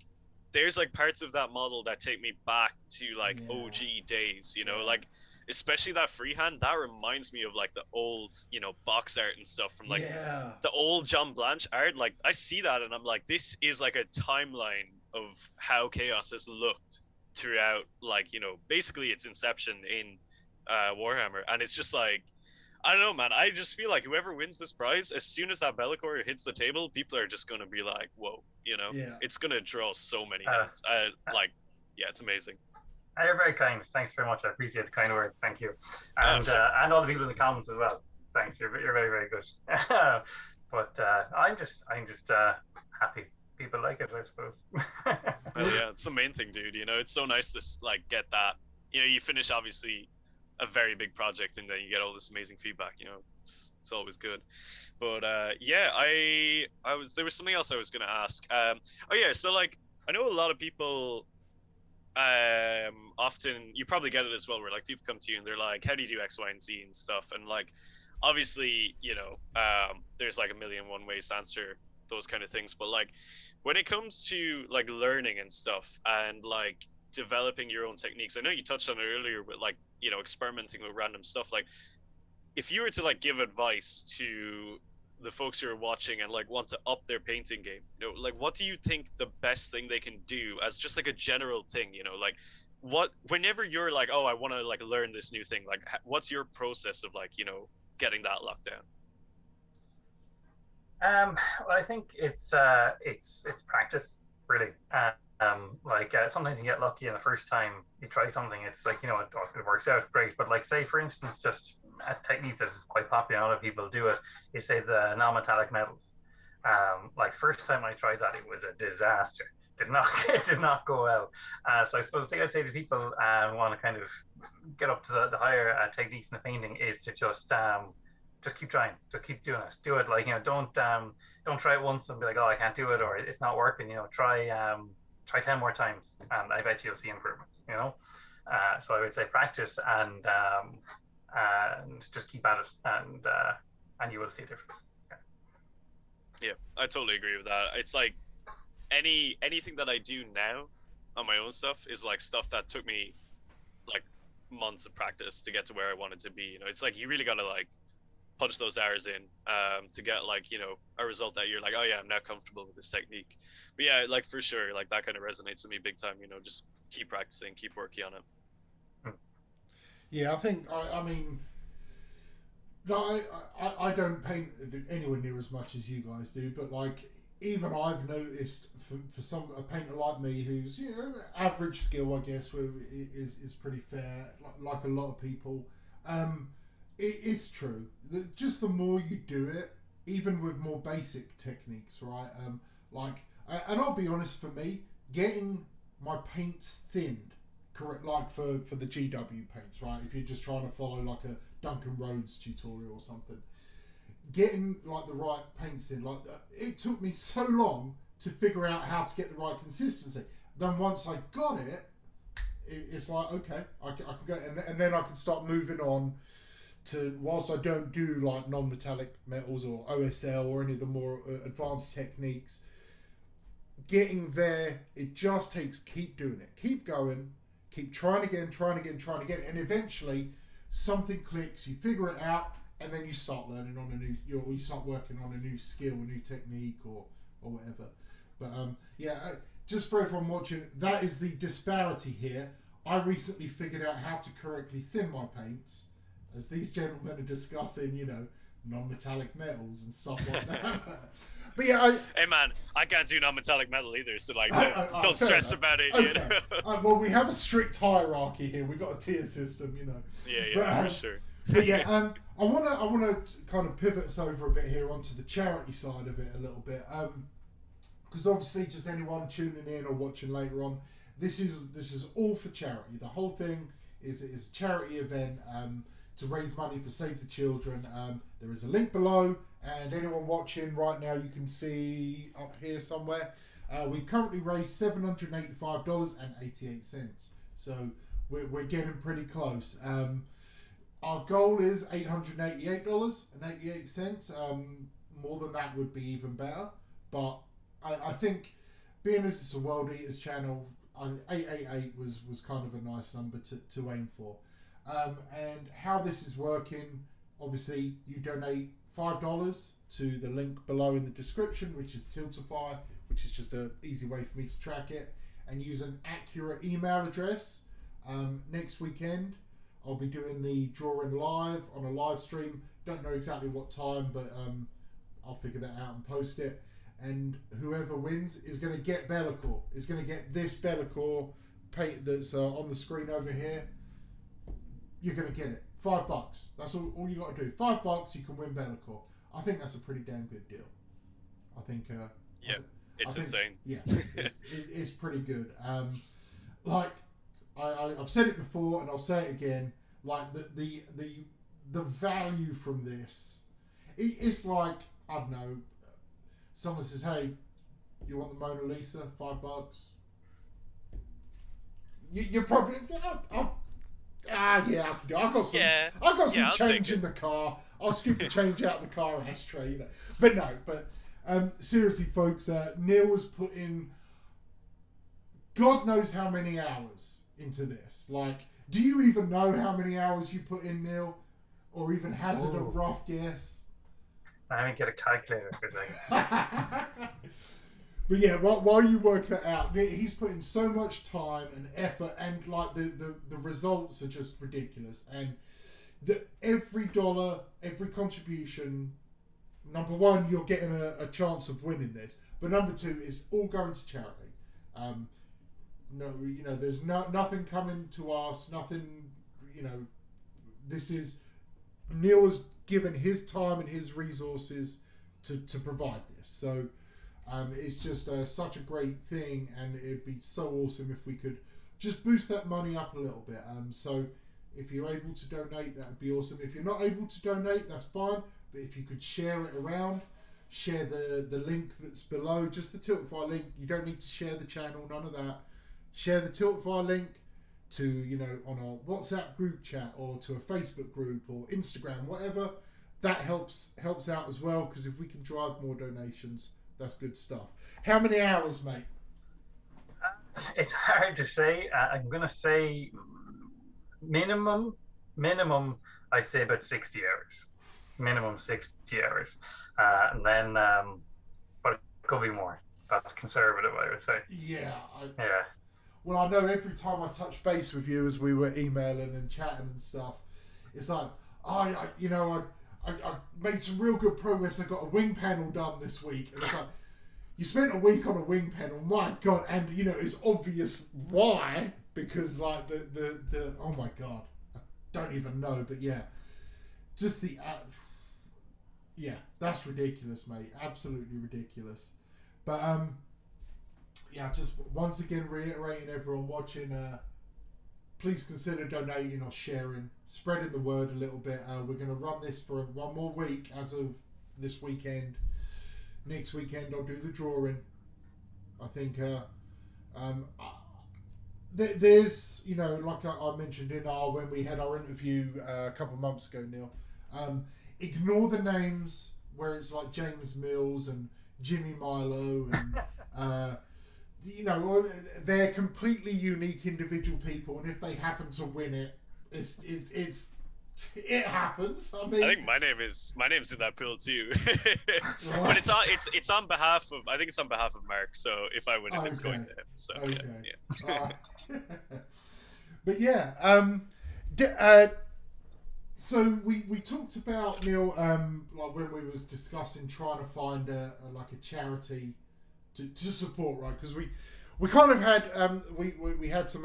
there's like parts of that model that take me back to like OG days, like especially that freehand, that reminds me of like the old, box art and stuff from like the old John Blanche art. Like I see that and I'm like, this is like a timeline of how chaos has looked throughout, like, basically its inception in Warhammer. And it's just like, I don't know, man. I just feel like whoever wins this prize, as soon as that Belakor hits the table, people are just going to be like, whoa, it's going to draw so many hands. It's amazing. You're very kind. Thanks very much. I appreciate the kind words. Thank you. And all the people in the comments as well. Thanks. You're very, very good. But I'm just happy people like it, I suppose. Well, yeah, it's the main thing, dude. You know, it's so nice to like get that. You know, you finish obviously a very big project, and then you get all this amazing feedback. You know, it's always good. But yeah, I was there was something else I was gonna ask. Oh yeah, so like I know a lot of people. Often you probably get it as well, where like people come to you and they're like, "How do you do X, Y, and Z and stuff?" And like, obviously, you know, there's like a million one ways to answer those kind of things. But like, when it comes to like learning and stuff and like developing your own techniques, I know you touched on it earlier with like, you know, experimenting with random stuff. Like, if you were to like give advice to the folks who are watching and like want to up their painting game, you know, like what do you think the best thing they can do as just like a general thing, you know, like what whenever you're like, oh, I want to like learn this new thing, like what's your process of like, you know, getting that locked down? Well, I think it's practice really. Like sometimes you get lucky, and the first time you try something, it's like, you know, it works out great. But like, say for instance, just a technique that's quite popular, a lot of people do it, is say the non-metallic metals. Like first time I tried that, it was a disaster. Did not it did not go well. So I suppose the thing I'd say to people want to kind of get up to the higher techniques in the painting is to just keep trying, just keep doing it. Do it, like, you know, don't try it once and be like, oh, I can't do it, or it's not working. You know, try 10 more times, and I bet you'll see improvement. You know, so I would say practice and just keep at it, and you will see a difference. Yeah, I totally agree with that. It's like anything that I do now on my own stuff is like stuff that took me like months of practice to get to where I wanted to be. You know, it's like you really gotta like punch those hours in to get like, you know, a result that you're like, oh yeah, I'm now comfortable with this technique. But yeah, like for sure, like that kind of resonates with me big time. You know, just keep practicing, keep working on it. Yeah, I think I mean, I don't paint anywhere near as much as you guys do, but like even I've noticed for some a painter like me who's, you know, average skill, I guess, where is pretty fair, like a lot of people. It's true. Just the more you do it, even with more basic techniques, right? Like, and I'll be honest, for me, getting my paints thinned, correct, like for the GW paints, right? If you're just trying to follow like a Duncan Rhodes tutorial or something, getting like the right paints thin, like it took me so long to figure out how to get the right consistency. Then once I got it, it's like, okay, I can go, and then I can start moving on to, whilst I don't do like non-metallic metals or OSL or any of the more advanced techniques, getting there, it just takes keep doing it, keep going, keep trying again, and eventually something clicks, you figure it out, and then you start learning on a new, you start working on a new skill, a new technique, or whatever. But yeah, just for everyone watching, that is the disparity here. I recently figured out how to correctly thin my paints, as these gentlemen are discussing, you know, non-metallic metals and stuff like that. But yeah, hey man, I can't do non-metallic metal either, so like don't stress about it. Okay. You know? Well, we have a strict hierarchy here. We've got a tier system, you know. Yeah, for sure. But yeah, I wanna kind of pivot us over a bit here onto the charity side of it a little bit, because obviously, just anyone tuning in or watching later on, this is all for charity. The whole thing is a charity event to raise money for Save the Children. There is a link below, and anyone watching right now, you can see up here somewhere. We currently raised $785.88, so we're getting pretty close. Our goal is $888.88. More than that would be even better, but I think, being as it's a World Eaters channel, 888 was kind of a nice number to aim for. And how this is working, obviously you donate $5 to the link below in the description, which is Tiltify, which is just an easy way for me to track it, and use an accurate email address. Next weekend I'll be doing the drawing live on a live stream. Don't know exactly what time, but I'll figure that out and post it. And whoever wins is going to get Belakor. Is going to get this Belakor paint that's on the screen over here. You're going to get it. $5. That's all you got to do. $5, you can win Belakor. I think that's a pretty damn good deal. I think. Yeah, it's insane. Yeah, it's pretty good. Like I've said it before, and I'll say it again. Like the value from this, it's like, I don't know. Someone says, "Hey, you want the Mona Lisa? $5." You're probably I can do. I got some. Yeah. I got some I'll change take in the car. I'll scoop the change out of the car ashtray. You know. But no. But seriously, folks, Neil has put in God knows how many hours into this. Like, do you even know how many hours you put in, Neil, or even hazard a rough guess? I didn't get a calculator for a second. But yeah, while you work that out, he's putting so much time and effort, and like the results are just ridiculous. And every dollar, every contribution, number one, you're getting a chance of winning this. But number two, it's all going to charity. No, there's nothing coming to us. Nothing, This is Neil has given his time and his resources to provide this. So. It's just such a great thing, and it'd be so awesome if we could just boost that money up a little bit. So if you're able to donate, that'd be awesome. If you're not able to donate, that's fine. But if you could share it around, share the link that's below, just the Tiltify link. You don't need to share the channel, none of that. Share the Tiltify link to, on a WhatsApp group chat, or to a Facebook group or Instagram, whatever. That helps out as well, because if we can drive more donations, that's good stuff. How many hours, mate? It's hard to say. I'm going to say minimum, I'd say about 60 hours. Minimum 60 hours. And then, but it could be more. That's conservative, I would say. Yeah. Yeah. Well, I know every time I touch base with you as we were emailing and chatting and stuff, it's like, I made some real good progress. I got a wing panel done this week. And it's like, you spent a week on a wing panel, my God. And, it's obvious why. Because, like, the oh my God. I don't even know. But, yeah. Just yeah, that's ridiculous, mate. Absolutely ridiculous. But, yeah, just once again reiterating everyone watching, please consider donating or sharing, spreading the word a little bit. We're going to run this for one more week as of this weekend. Next weekend I'll do the drawing. I think there's, like I mentioned when we had our interview a couple of months ago, Neil, ignore the names where it's like James Mills and Jimmy Milo and... they're completely unique individual people, and if they happen to win it, it happens. I mean, I think my name's in that pool too. But it's on behalf of, I think it's on behalf of Mark. So if I win it, it's going to him. So yeah. But yeah, so we talked about, Neil, like when we was discussing trying to find a charity to support, right? Because we kind of had we had some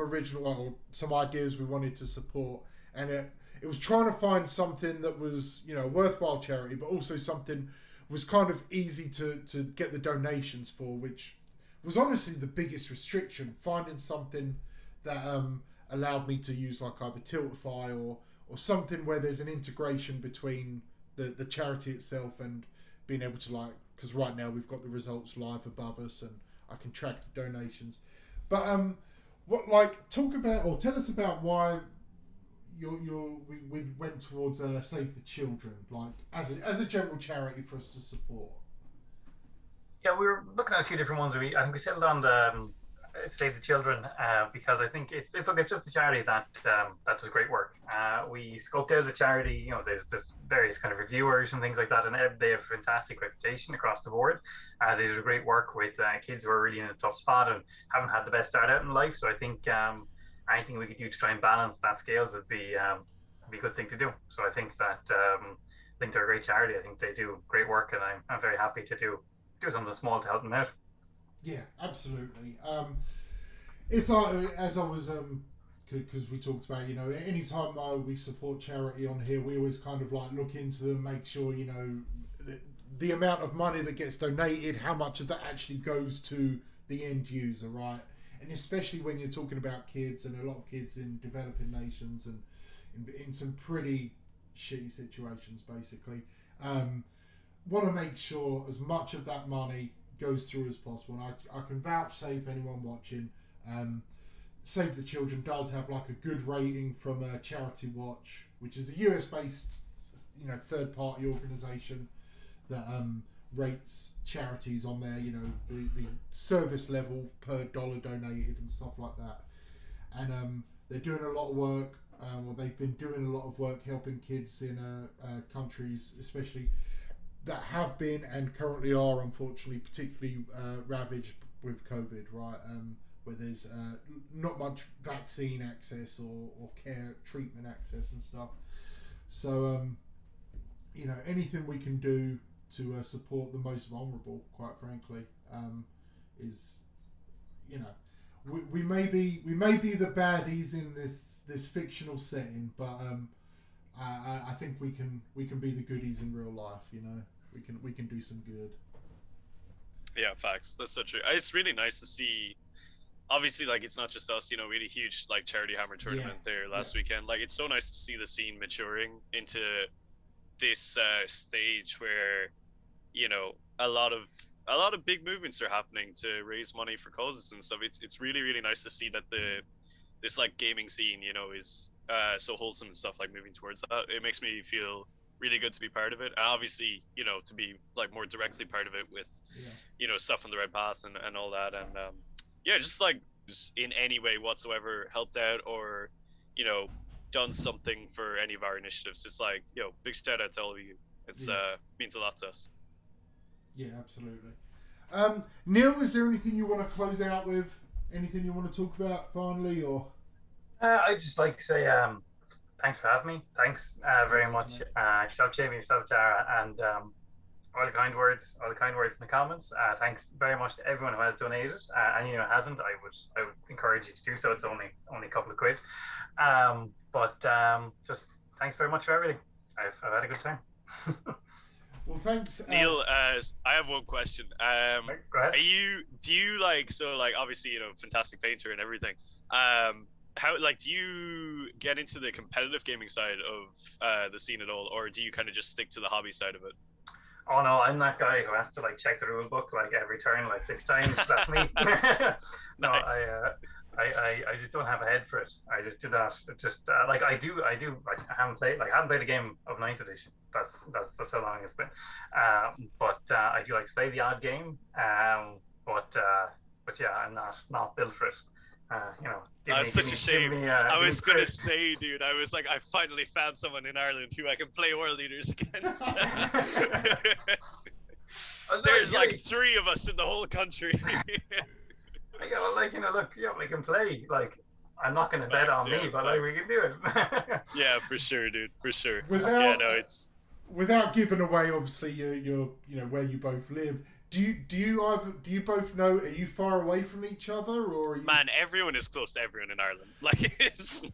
some ideas we wanted to support, and it was trying to find something that was a worthwhile charity, but also something was kind of easy to get the donations for, which was honestly the biggest restriction. Finding something that allowed me to use like either Tiltify or something where there's an integration between the charity itself and being able to because right now we've got the results live above us and I can track the donations. But tell us about why we went towards Save the Children, like as a general charity for us to support. Yeah, we were looking at a few different ones. I think we settled on the Save the Children because I think it's just a charity that does great work. We scoped out as a charity. There's various kind of reviewers and things like that, and they have a fantastic reputation across the board. They do great work with kids who are really in a tough spot and haven't had the best start out in life. So I think anything we could do to try and balance that scales would be a good thing to do. So I think that they're a great charity. I think they do great work, and I'm very happy to do something small to help them out. Yeah, absolutely. It's as I was because we talked about anytime we support charity on here, we always kind of look into them, make sure that the amount of money that gets donated, how much of that actually goes to the end user, right? And especially when you're talking about kids, and a lot of kids in developing nations and in some pretty shitty situations, basically. Want to make sure as much of that money goes through as possible. And I can vouchsafe anyone watching, Save the Children does have like a good rating from Charity Watch, which is a US based, third party organisation that rates charities on their, the service level per dollar donated and stuff like that. And they're doing a lot of work. They've been doing a lot of work helping kids in countries, especially that have been and currently are, unfortunately, particularly ravaged with COVID, right? Where there's not much vaccine access or care treatment access and stuff. So, anything we can do to support the most vulnerable, quite frankly, is, we may be the baddies in this fictional setting, but I think we can be the goodies in real life. We can do some good. Yeah, facts. That's so true. It's really nice to see. Obviously, like, it's not just us, we had a huge like charity hammer tournament there last weekend. Like, it's so nice to see the scene maturing into this stage where a lot of big movements are happening to raise money for causes and stuff. It's really, really nice to see that this like gaming scene is so wholesome and stuff, like moving towards that. It makes me feel really good to be part of it, and obviously to be like more directly part of it with stuff on the Red Path and all that. And just in any way whatsoever helped out or done something for any of our initiatives. It's like, big shout out to all of you. It's means a lot to us. Yeah, absolutely. Neil, is there anything you want to close out with? Anything you want to talk about finally, or? I'd just like to say thanks for having me. Thanks very much, yourself, Jamie, yourself, Jara, and all the kind words in the comments. Thanks very much to everyone who has donated, and who hasn't. I would encourage you to do so. It's only a couple of quid, but just thanks very much for everything. I've had a good time. Well, thanks, Neil. I have one question. Go ahead. Do you obviously fantastic painter and everything. How do you get into the competitive gaming side of the scene at all, or do you kind of just stick to the hobby side of it? Oh no, I'm that guy who has to check the rule book every turn 6 times. That's me. No, nice. I just don't have a head for it. I just do that. It just I do. I haven't played a game of 9th edition. That's how long it's been. But I do like to play the odd game. But yeah, I'm not built for it. That's such a shame. I was gonna say, dude, I was like, I finally found someone in Ireland who I can play World Eaters against. There's 3 of us in the whole country. We can play. I'm not gonna bet on me, but we can do it. Yeah, for sure, dude, for sure. Without giving away, obviously, your where you both live. Do you both know? Are you far away from each other, or are you... Man, everyone is close to everyone in Ireland. It's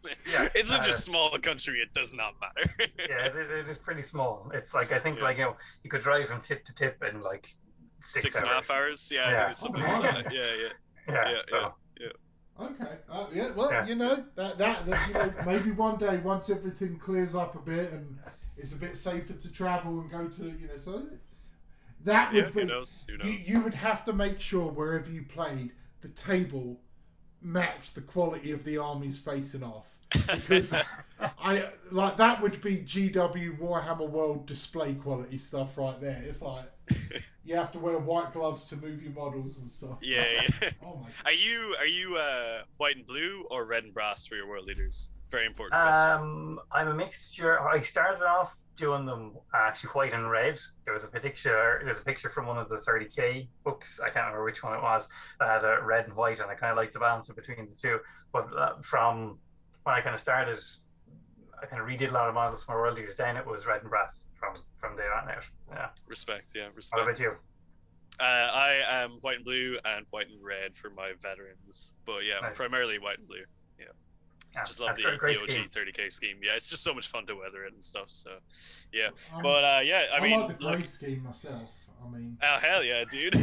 such a small country. It does not matter. Yeah, it is pretty small. It's I think you could drive from tip to tip in 6 6.5 hours. Yeah, I think it's something like that. Yeah. Okay. Well, that maybe one day, once everything clears up a bit and it's a bit safer to travel and go to so. That would be. Who knows? You would have to make sure wherever you played, the table matched the quality of the armies facing off, because that would be GW Warhammer World display quality stuff right there. It's you have to wear white gloves to move your models and stuff. Yeah. Oh my God. Are you white and blue or red and brass for your World Leaders? Very important question. I'm a mixture. I started off doing them actually white and red. There's a picture from one of the 30k books. I can't remember which one it was, that had a red and white, and I kind of like the balance between the two. But from when I kind of started, I kind of redid a lot of models for my World Leaders. Then it was red and brass from there on out. Yeah. Respect. What about you? I am white and blue and white and red for my veterans, but yeah, nice. Primarily white and blue. Yeah. Yeah, Just love that's the a great OG scheme. 30k scheme. Yeah, it's just so much fun to weather it and stuff. So, yeah. I'm- But yeah, I mean, like the grey look, scheme myself. I mean, oh hell yeah, dude.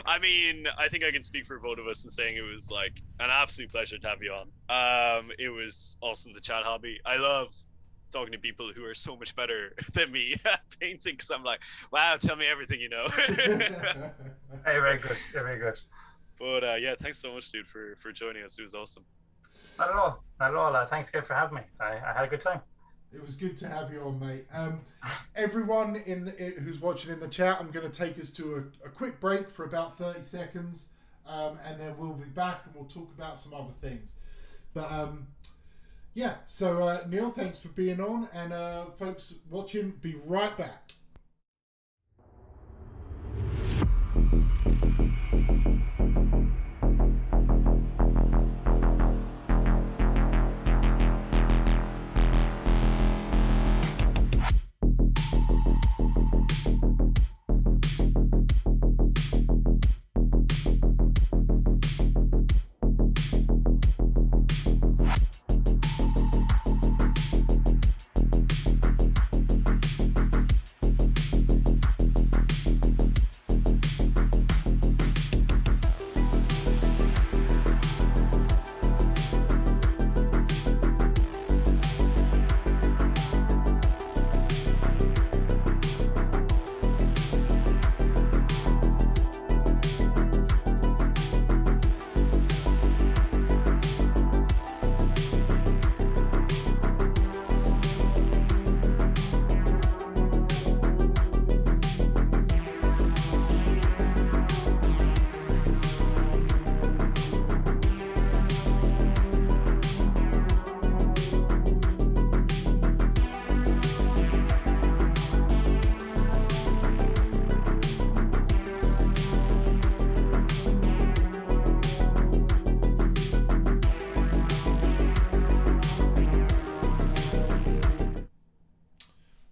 I mean, I think I can speak for both of us in saying it was like an absolute pleasure to have you on. It was awesome to chat hobby. I love talking to people who are so much better than me at painting because I'm like, wow, tell me everything you know. Very good. Very good. But yeah, thanks so much, dude, for joining us. It was awesome. Not at all. Not at all. Thanks again for having me. I had a good time. it was good to have you on, mate. Everyone who's watching in the chat, I'm going to take us to a quick break for about 30 seconds, and then we'll be back and we'll talk about some other things. But yeah, so Neil, thanks for being on, and folks watching, be right back.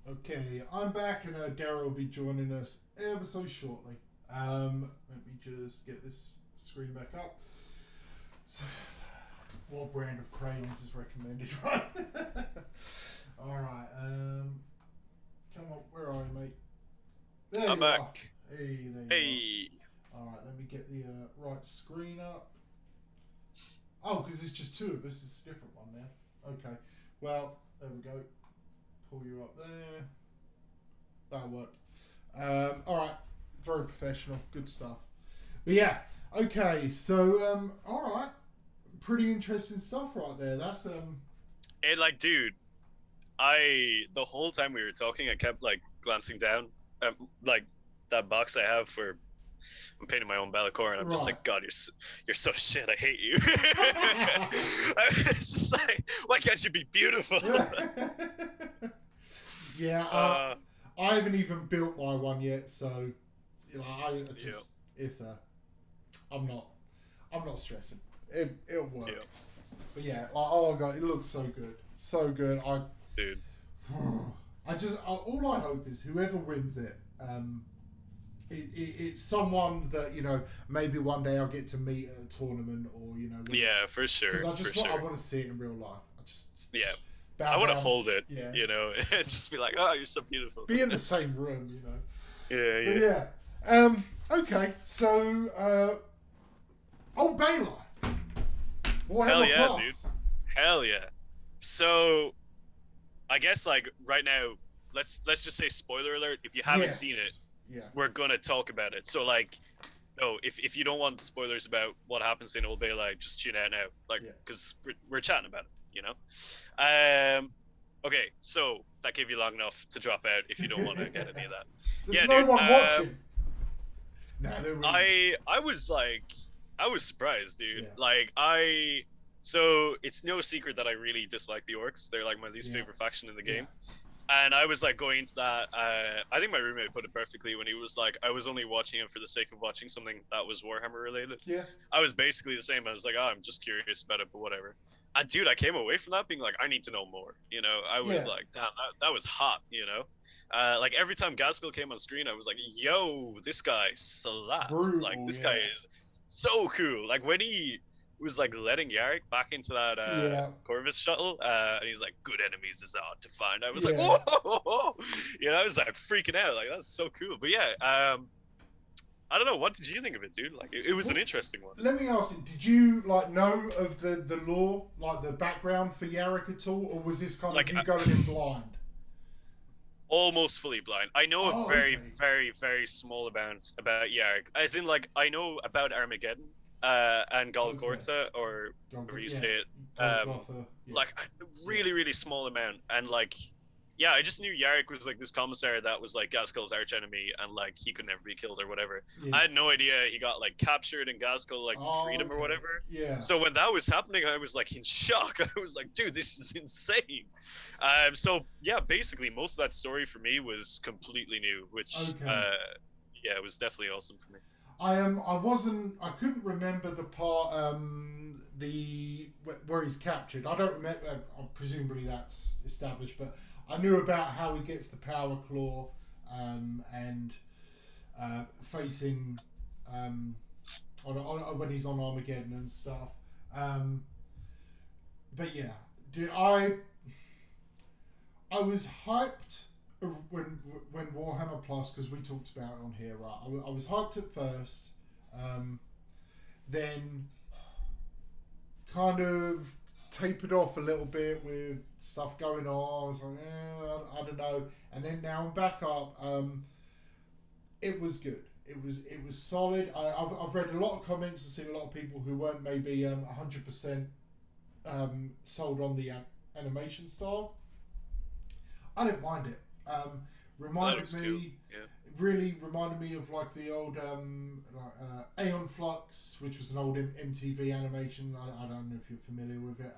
Okay, I'm back, and Gary will be joining us ever so shortly. Let me just get this screen back up. So, what brand of crayons is recommended, right? Alright, come on, where are you, mate? There I'm you back. are. Hey, there you Hey. are. Alright, let me get the right screen up. Oh, because it's just two of us, it's a different one now. Okay, well, there we go. Pull you up there. That'll work. Alright, very professional, good stuff. But yeah, okay, so alright. Pretty interesting stuff right there. That's And like, dude, the whole time we were talking, I kept like glancing down, like that box I have for I'm painting my own Belakor, and I'm just Right. like, God, you're so shit. I hate you. It's just like, why can't you be beautiful? yeah, I haven't even built my one yet, so you know, I just it's I'm not stressing. It'll work. Yeah. But yeah, oh god, it looks so good, so good. Dude. All I hope is whoever wins it, it's someone that, you know, maybe one day I'll get to meet at a tournament, or you know. Yeah, for sure. Because I want to see it in real life. I want to hold it. Yeah. You know, just be like, oh, you're so beautiful. Be in the same room, you know. Yeah. But yeah. Okay, so Bale. Hell yeah, dude. Hell yeah. So, I guess like right now, let's just say spoiler alert. If you haven't seen it, we're gonna talk about it. So like, no, if you don't want spoilers about what happens in Old Bale, like just tune out now, like because we're chatting about it, you know. Okay, so that gave you long enough to drop out if you don't want to get any of that. There's no one watching. No, I was surprised, dude. Yeah. So it's no secret that I really dislike the orcs. They're like my least favorite faction in the game. And I was like going into that, I think my roommate put it perfectly when he was like, I was only watching it for the sake of watching something that was Warhammer related. Yeah. I was basically the same. I was like, oh, I'm just curious about it, but whatever. And dude, I came away from that being like, I need to know more. You know, I was like, damn, that was hot, you know? Like every time Gaskell came on screen, I was like, yo, this guy slaps. Brutal, like this guy is so cool. Like when he was like letting Yarrick back into that Yeah. Corvus shuttle, and he's like, "Good enemies is hard to find." I was like, Yeah. "Whoa!" You know, I was like freaking out, like that's so cool. But yeah, I don't know. What did you think of it, dude? Like, it was an interesting one. Let me ask you: did you like know of the lore, like the background for Yarrick at all, or was this kind Like, of you going in blind? Almost fully blind. I know Oh, a very, okay. very, very small amount about Yarrick. As in, like, I know about Armageddon, and Golgotha, or however you say it. Golgotha. Yeah. Like, a really, really small amount. And, like, yeah, I just knew Yarrick was, like, this commissar that was, like, Gaskel's archenemy, and, like, he could never be killed or whatever. Yeah. I had no idea he got, like, captured and Gaskel, like, freed him or whatever. Yeah. So when that was happening, I was, like, in shock. I was like, dude, this is insane. So, yeah, basically, most of that story for me was completely new, which, yeah, it was definitely awesome for me. I couldn't remember the part, where he's captured. I don't remember, presumably that's established, but I knew about how he gets the power claw, and facing, when he's on Armageddon and stuff. But yeah, I was hyped when Warhammer Plus, because we talked about it on here, right? I was hyped at first, then kind of tapered off a little bit with stuff going on. I was like, I don't know. And then now I'm back up. It was good. It was solid. I've read a lot of comments and seen a lot of people who weren't maybe 100% sold on the animation style. I didn't mind it. Reminded me, cool. Yeah. Really reminded me of like the old Aeon Flux, which was an old MTV animation. I don't know if you're familiar with it.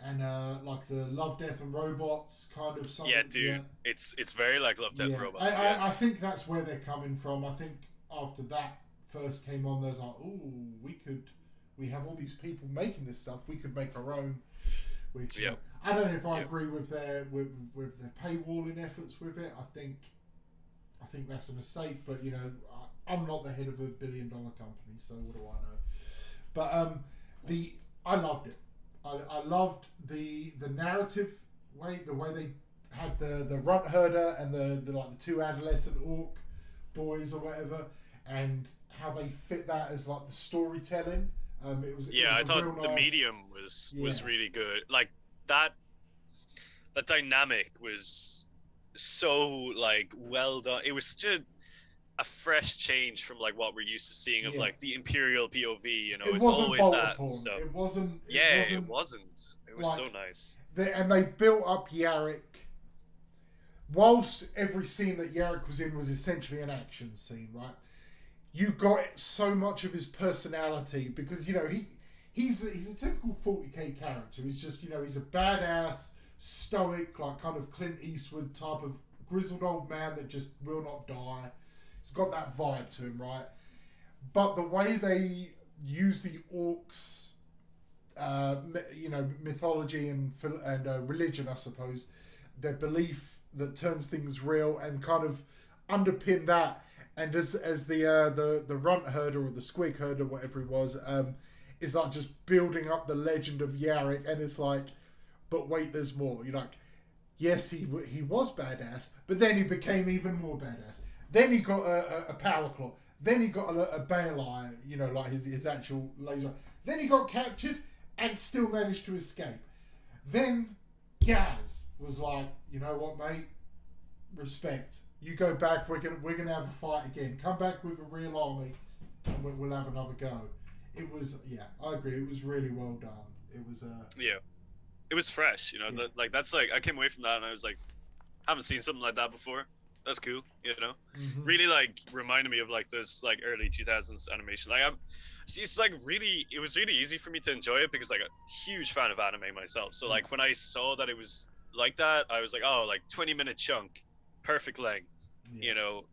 And like the Love, Death and Robots kind of something. Yeah, dude, yeah. It's very like Love, Death and Robots. I think that's where they're coming from. I think after that first came on, there's like, oh, we have all these people making this stuff. We could make our own. Which I don't know if I agree with their paywalling efforts with it. I think that's a mistake. But you know, I'm not the head of $1 billion company, so what do I know? But I loved it. I loved the narrative way, the way they had the runt herder and the like the two adolescent orc boys or whatever, and how they fit that as like the storytelling. I thought the medium was really good. Like that dynamic was so like well done. It was such a fresh change from like what we're used to seeing of like the Imperial POV. You know, it's always that stuff. It wasn't. It was like, so nice. And they built up Yarrick. Whilst every scene that Yarrick was in was essentially an action scene, right? You got so much of his personality because, you know, he's a typical 40k character. He's just, you know, he's a badass, stoic, like kind of Clint Eastwood type of grizzled old man that just will not die. He's got that vibe to him, right? But the way they use the orcs, you know, mythology and religion, I suppose, their belief that turns things real and kind of underpin that. And as the runt herder or the squig herder, whatever it was, is like just building up the legend of Yarrick, and it's like, but wait, there's more. You're like, yes, he was badass, but then he became even more badass. Then he got a power claw. Then he got a Bale eye, you know, like his actual laser. Then he got captured and still managed to escape. Then Gaz was like, you know what, mate? Respect. You go back. We're gonna have a fight again. Come back with a real army, and we'll have another go. It was I agree. It was really well done. It was it was fresh. You know, that's like I came away from that and I was like, haven't seen something like that before. That's cool. You know, really like reminded me of like this like early 2000s animation. Like it's like it was really easy for me to enjoy it because like a huge fan of anime myself. So like when I saw that it was like that, I was like, oh, like 20-minute chunk. Perfect length, you know,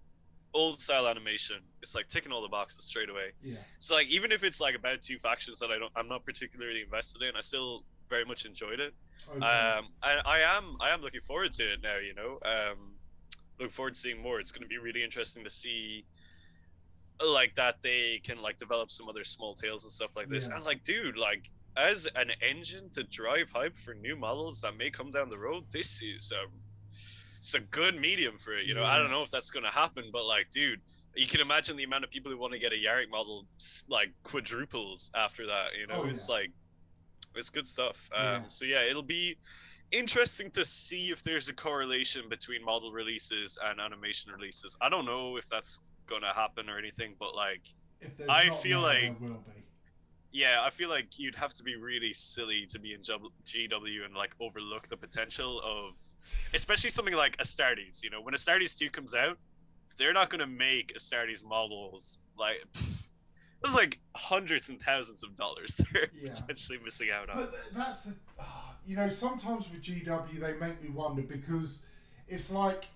old style animation. It's like ticking all the boxes straight away. Yeah. So like even if it's like about two factions that I'm not particularly invested in, I still very much enjoyed it. Okay. I am looking forward to it now. You know, looking forward to seeing more. It's going to be really interesting to see like that they can like develop some other small tales and stuff like this. Yeah. And like, dude, like as an engine to drive hype for new models that may come down the road, this is it's a good medium for it. You know, I don't know if Yes. that's gonna happen, but like, dude, you can imagine the amount of people who want to get a Yarick model like quadruples after that. You know, Oh, it's yeah. like it's good stuff. Yeah. So yeah, it'll be interesting to see if there's a correlation between model releases and animation releases. I don't know if that's gonna happen or anything, but like, If there's I not feel now, like, there will be. yeah, I feel like you'd have to be really silly to be in GW and like overlook the potential of, especially something like Astartes. You know, when Astartes 2 comes out, they're not gonna make Astartes models like. There's like hundreds and thousands of dollars they're potentially missing out on. But that's the, you know, sometimes with GW they make me wonder because it's like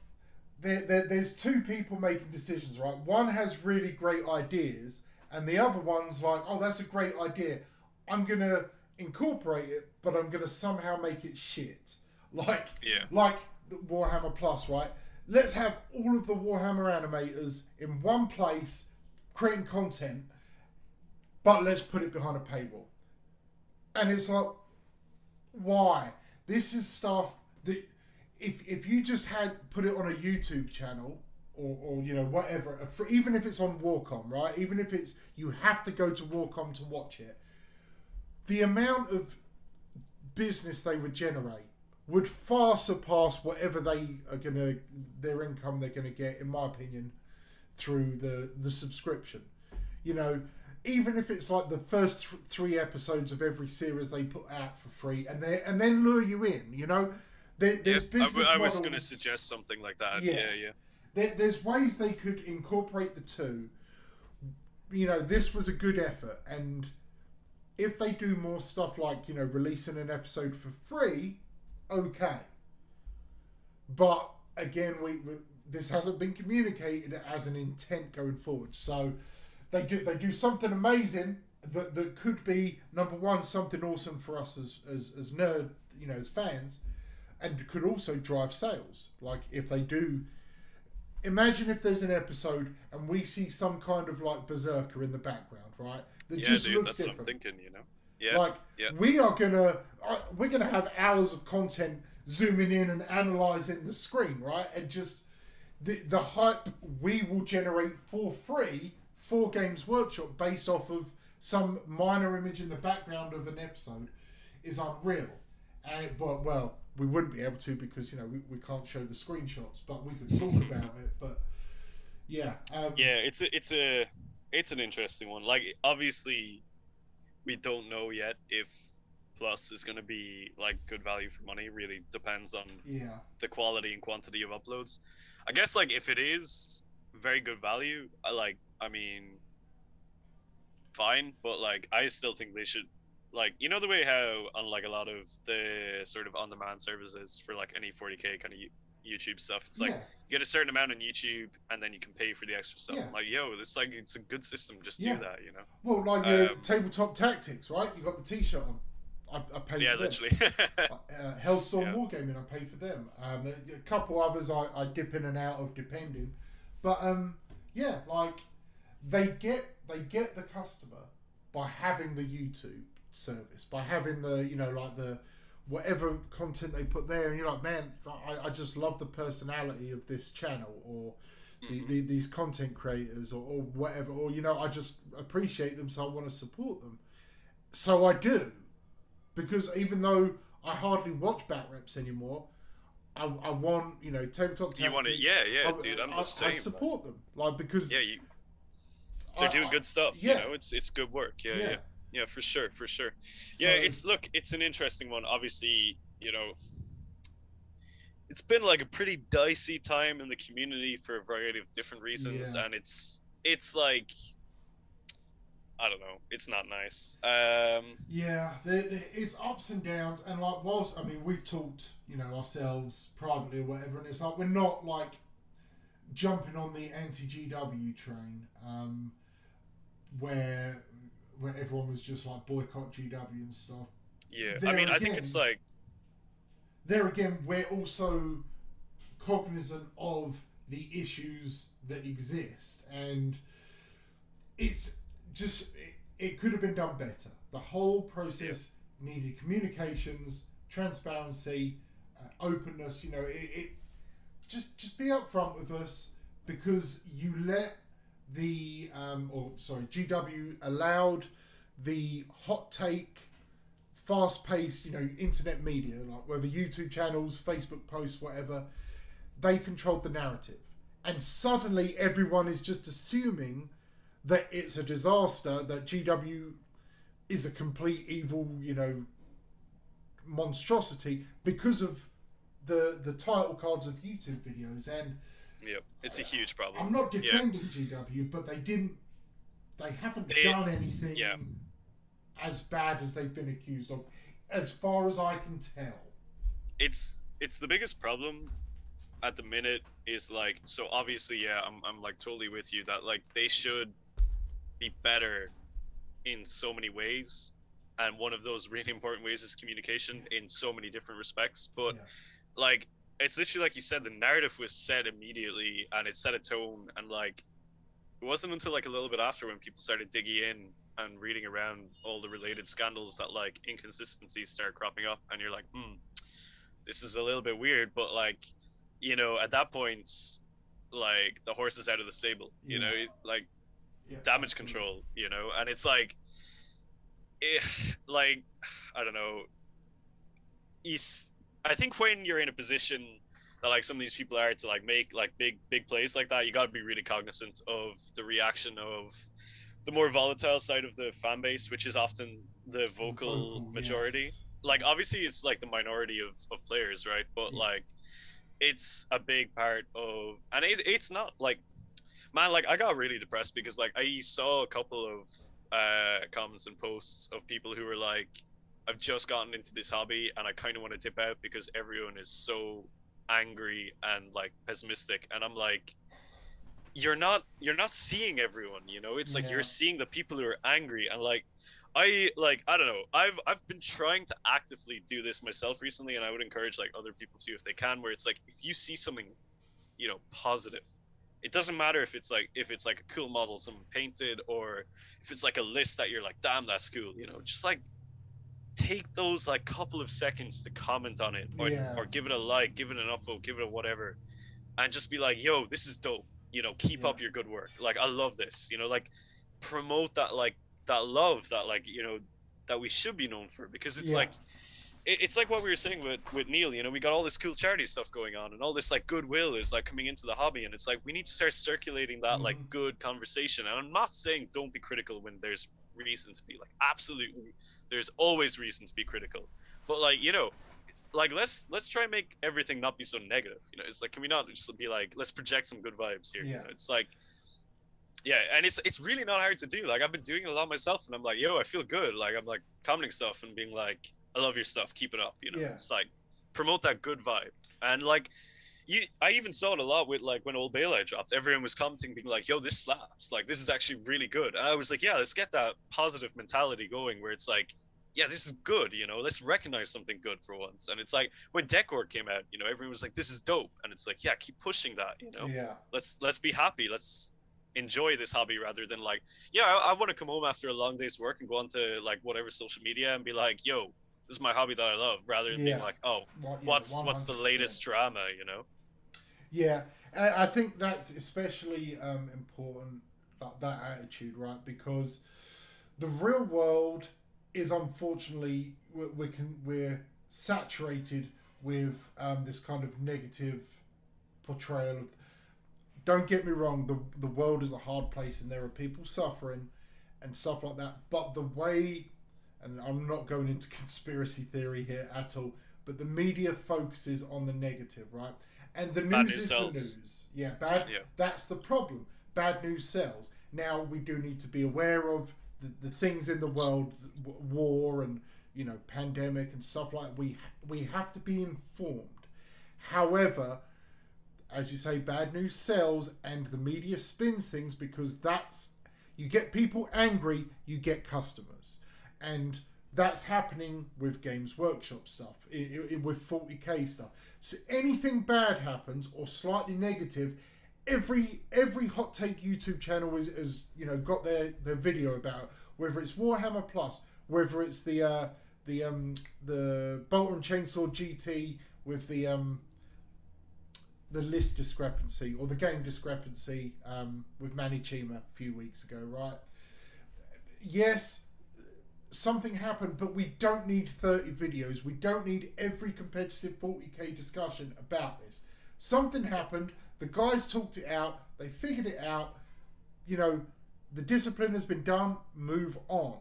there's two people making decisions, right? One has really great ideas, and the other one's like, oh, that's a great idea. I'm gonna incorporate it, but I'm gonna somehow make it shit. Like Warhammer Plus, right? Let's have all of the Warhammer animators in one place creating content, but let's put it behind a paywall. And it's like, why? This is stuff that if you just had put it on a YouTube channel or you know, whatever, even if it's on Warcom, right? Even if it's, you have to go to Warcom to watch it, the amount of business they would generate would far surpass whatever they are gonna, their income they're gonna get, in my opinion, through the subscription. You know, even if it's like the first 3 episodes of every series they put out for free, and then lure you in. You know, there's business I models. was going to suggest something like that. Yeah. There's ways they could incorporate the two. You know, this was a good effort, and if they do more stuff like, you know, releasing an episode for free, okay. But again, this hasn't been communicated as an intent going forward. So they do something amazing that could be, number one, something awesome for us as nerd, you know, as fans, and could also drive sales. Like if they do, imagine if there's an episode and we see some kind of like berserker in the background, right? That just dude, looks that's different. what I'm thinking, you know. Yeah. Like we're gonna have hours of content zooming in and analyzing the screen, right? And just the hype we will generate for free for Games Workshop based off of some minor image in the background of an episode is unreal. But well, we wouldn't be able to because, you know, we can't show the screenshots, but we could talk about it. But yeah, it's an interesting one. Like obviously, we don't know yet if Plus is going to be like good value for money. It really depends on the quality and quantity of uploads. I guess like if it is very good value, I mean, fine, but like I still think they should, like, you know, the way how on like a lot of the sort of on-demand services for like any 40k kind of YouTube stuff, it's like you get a certain amount on YouTube and then you can pay for the extra stuff. I'm like, yo, it's like, it's a good system, just do that, you know. Well, like your Tabletop Tactics, right? You got the t-shirt on. I paid for them. Literally. Hellstorm Wargaming, I pay for them. A couple others I dip in and out of depending, but like they get the customer by having the YouTube service, by having the, you know, like the whatever content they put there, and you're like, man, I just love the personality of this channel, or these content creators, or whatever, or, you know, I just appreciate them, so I want to support them. So I do. Because even though I hardly watch Bat Reps anymore, I want, you know, Tabletop Tactics. You want it, dude. I'm the same. I support them, like, because they're doing good stuff. You know, it's good work. Yeah, for sure. So, it's an interesting one. Obviously, you know, it's been like a pretty dicey time in the community for a variety of different reasons, and it's like, I don't know, it's not nice. It's ups and downs, and like, whilst, I mean, we've talked, you know, ourselves privately or whatever, and it's like we're not like jumping on the anti-GW train, where everyone was just like boycott GW and stuff. I mean, I think it's like, there again, we're also cognizant of the issues that exist, and it's just it could have been done better. The whole process needed communications, transparency, openness. You know, it just be upfront with us, because you let GW allowed the hot take, fast-paced, you know, internet media, like whether YouTube channels, Facebook posts, whatever, they controlled the narrative. And suddenly everyone is just assuming that it's a disaster, that GW is a complete evil, you know, monstrosity because of the title cards of YouTube videos. And yeah, it's a huge problem. I'm not defending GW, but they haven't done anything as bad as they've been accused of, as far as I can tell. It's the biggest problem at the minute is like, so obviously, I'm like totally with you that like they should be better in so many ways, and one of those really important ways is communication in so many different respects. But like, it's literally like you said, the narrative was set immediately, and it set a tone, and like it wasn't until like a little bit after, when people started digging in and reading around all the related scandals, that like inconsistencies start cropping up, and you're like, this is a little bit weird. But like, you know, at that point, like the horse is out of the stable, you know, like damage control, you know. And it's like, like, I don't know, I think when you're in a position that like some of these people are, to like make like big plays like that, you got to be really cognizant of the reaction of the more volatile side of the fan base, which is often the vocal majority. Like obviously it's like the minority of players, right? But like it's a big part of, and it's not like, man, like I got really depressed because like I saw a couple of comments and posts of people who were like, I've just gotten into this hobby and I kind of want to dip out because everyone is so angry and like pessimistic. And I'm like, you're not seeing everyone, you know. It's like you're seeing the people who are angry. And like I don't know, I've been trying to actively do this myself recently, and I would encourage like other people to, if they can, where it's like, if you see something, you know, positive, it doesn't matter if it's like a cool model someone painted, or if it's like a list that you're like, damn, that's cool, you know, just like take those like couple of seconds to comment on it, or give it a like, give it an upvote, give it a whatever, and just be like, yo, this is dope, you know, keep up your good work, like I love this, you know, like promote that, like that love that, like, you know, that we should be known for. Because it's like it's like what we were saying with Neil, you know, we got all this cool charity stuff going on, and all this like goodwill is like coming into the hobby, and it's like we need to start circulating that like good conversation. And I'm not saying don't be critical when there's reason to be, like, absolutely there's always reason to be critical, but like, you know, like let's try and make everything not be so negative, you know. It's like, can we not just be like, let's project some good vibes here, you know? It's like, and it's really not hard to do. Like I've been doing it a lot myself, and I'm like, yo, I feel good, like I'm like commenting stuff and being like, I love your stuff, keep it up, you know. It's like, promote that good vibe. And like I even saw it a lot with like when old Bale dropped, everyone was commenting being like, yo, this slaps, like this is actually really good. And I was like, yeah, let's get that positive mentality going, where it's like, yeah, this is good, you know, let's recognize something good for once. And it's like when Decor came out, you know, everyone was like, this is dope. And it's like, yeah, keep pushing that, you know. Let's be happy, let's enjoy this hobby, rather than like, I want to come home after a long day's work and go onto like whatever social media and be like, yo, this is my hobby that I love, rather than being like, oh, what's the latest drama, you know. I think that's especially important, like that attitude, right? Because the real world is, unfortunately, we're saturated with this kind of negative portrayal of. Don't get me wrong, the world is a hard place, and there are people suffering and stuff like that. But the way, and I'm not going into conspiracy theory here at all, but the media focuses on the negative, right? And the news is the news. That's the problem. Bad news sells. Now, we do need to be aware of the things in the world, war and, you know, pandemic and stuff like that. We have to be informed. However, as you say, bad news sells, and the media spins things, because you get people angry, you get customers. And that's happening with Games Workshop stuff, with 40k stuff. So anything bad happens or slightly negative, every hot take YouTube channel is you know, got their video about it. Whether it's Warhammer Plus, whether it's the Bolt and Chainsaw GT with the list discrepancy, or the game discrepancy with Manny Chima a few weeks ago, right? Yes, something happened, but we don't need 30 videos. We don't need every competitive 40k discussion about this. Something happened. The guys talked it out. They figured it out. You know, the discipline has been done. Move on.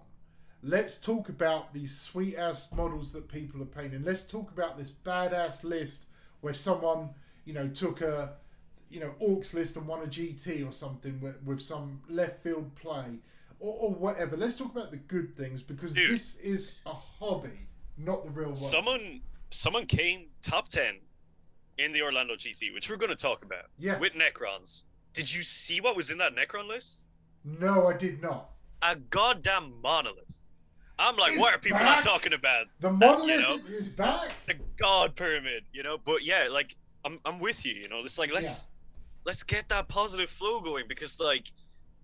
Let's talk about these sweet-ass models that people are painting. Let's talk about this badass list where someone, you know, took a, you know, Orcs list and won a GT or something with some left field play or whatever. Let's talk about the good things, because Dude, this is a hobby, not the real world. Someone came top 10 in the Orlando GT, which we're going to talk about. Yeah. With Necrons. Did you see what was in that Necron list? No, I did not. A goddamn monolith. I'm like, It's what are people back. not talking about? The monolith you know? is back. The God Pyramid, you know? But yeah, like, I'm with you, you know? It's like, let's get that positive flow going, because, like,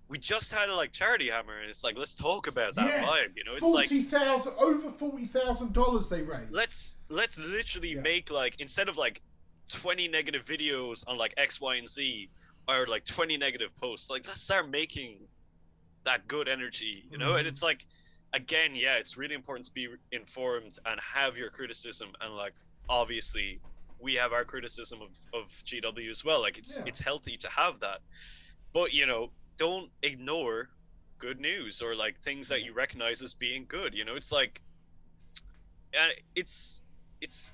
we just had a, like, charity hammer, and it's like, let's talk about that vibe, you know? It's like over $40,000 they raised. Let's literally make, like, instead of, like, 20 negative videos on, like, X, Y, and Z, or, like, 20 negative posts, like, let's start making that good energy, you know? And it's like, again, yeah, it's really important to be informed and have your criticism, and, like, obviously we have our criticism of GW as well. Like, it's healthy to have that, but, you know, don't ignore good news or, like, things that you recognize as being good, you know? It's like, it's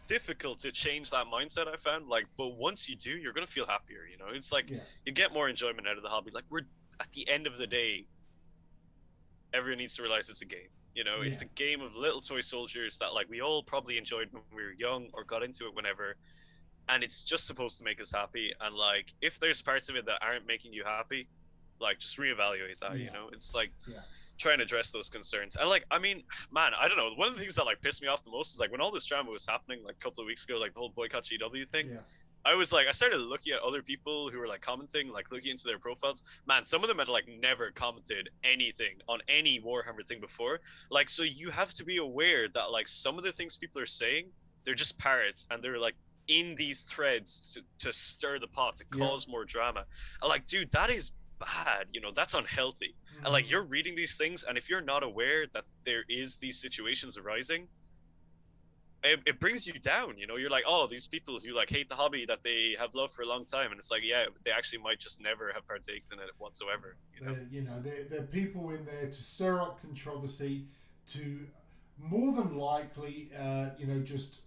difficult to change that mindset, I found, like, but once you do, you're gonna feel happier, you know? It's like, you get more enjoyment out of the hobby. Like, we're, at the end of the day, everyone needs to realize it's a game, you know? It's a game of little toy soldiers that, like, we all probably enjoyed when we were young or got into it whenever, and it's just supposed to make us happy. And, like, if there's parts of it that aren't making you happy, like, just reevaluate that, you know? It's like, try and address those concerns. And, like, I mean, man, I don't know, one of the things that, like, pissed me off the most is, like, when all this drama was happening, like, a couple of weeks ago, like, the whole boycott GW thing, I was like, I started looking at other people who were, like, commenting, like, looking into their profiles. Man, some of them had, like, never commented anything on any Warhammer thing before. Like, so you have to be aware that, like, some of the things people are saying, they're just parrots, and they're, like, in these threads to stir the pot, to cause more drama. And, like, dude, that is bad, you know? That's unhealthy. And, like, you're reading these things, and if you're not aware that there is these situations arising, it brings you down, you know? You're like, oh, these people who, like, hate the hobby that they have loved for a long time, and it's like, yeah, they actually might just never have partaked in it whatsoever, you know? There are people in there to stir up controversy, to more than likely, you know, just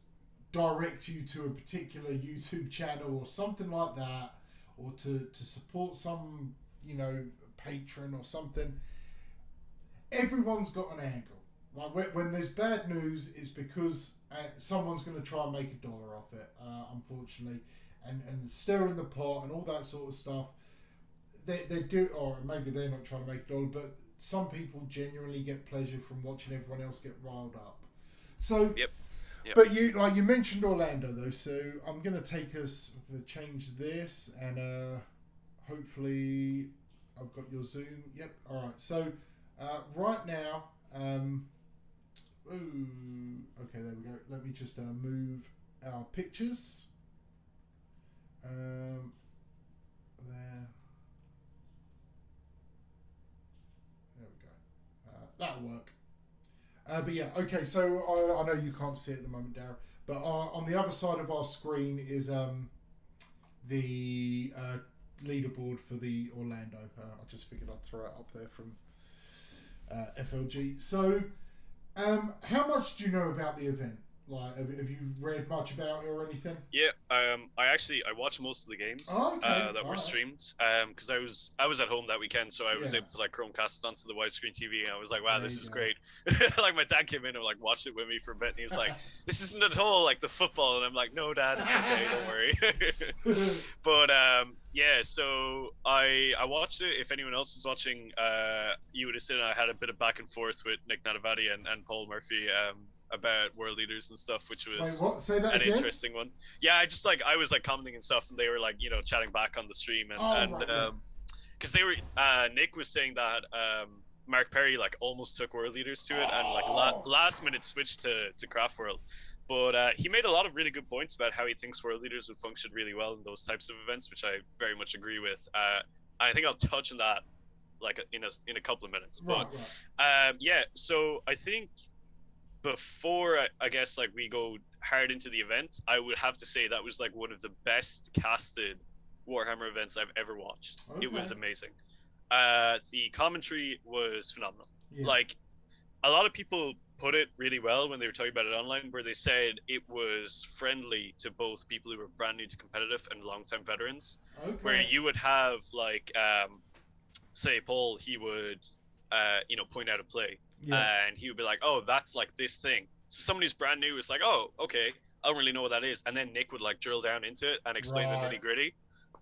direct you to a particular YouTube channel or something like that, or to support some, you know, patron or something. Everyone's got an angle. Like, when there's bad news, it's because someone's going to try and make $1 off it, unfortunately, and stirring the pot and all that sort of stuff. They do, or maybe they're not trying to make $1, but some people genuinely get pleasure from watching everyone else get riled up. So, but you mentioned Orlando though, so I'm going to change this, and hopefully I've got your Zoom. Yep. All right. So right now. Okay, there we go. Let me just move our pictures. There. There we go. That'll work. But yeah, okay, so I know you can't see it at the moment, Darren, but on the other side of our screen is the leaderboard for the Orlando. I just figured I'd throw it up there from FLG. So, how much do you know about the event? Like, have you read much about it or anything? Yeah, I watched most of the games that were streamed, because I was at home that weekend, so I was able to, like, Chromecast it onto the widescreen TV, and I was like, wow, this is great. Like, my dad came in and, like, watched it with me for a bit, and he was like, this isn't at all like the football, and I'm like, no, Dad, it's okay, don't worry. But yeah, so I watched it. If anyone else was watching, you would have seen I had a bit of back and forth with Nick Nadavati and Paul Murphy about world leaders and stuff, which Wait, was what? Say that an again? interesting one. Yeah, I was like commenting and stuff, and they were like, you know, chatting back on the stream, and Right, yeah. because they were Nick was saying that Mark Perry like almost took world leaders to it, and like last minute switched to Craft World. But he made a lot of really good points about how he thinks world leaders would function really well in those types of events, which I very much agree with. I think I'll touch on that like in a couple of minutes. But yeah, so I think before I guess like we go hard into the event, I would have to say that was like one of the best casted Warhammer events I've ever watched. Okay. It was amazing. The commentary was phenomenal. Yeah. Like a lot of people put it really well when they were talking about it online, where they said it was friendly to both people who were brand new to competitive and long-time veterans. Okay. Where you would have like say Paul, he would you know, point out a play, and he would be like, oh, that's like this thing. So someone who's brand new is like, oh, okay, I don't really know what that is, and then Nick would like drill down into it and explain the nitty-gritty.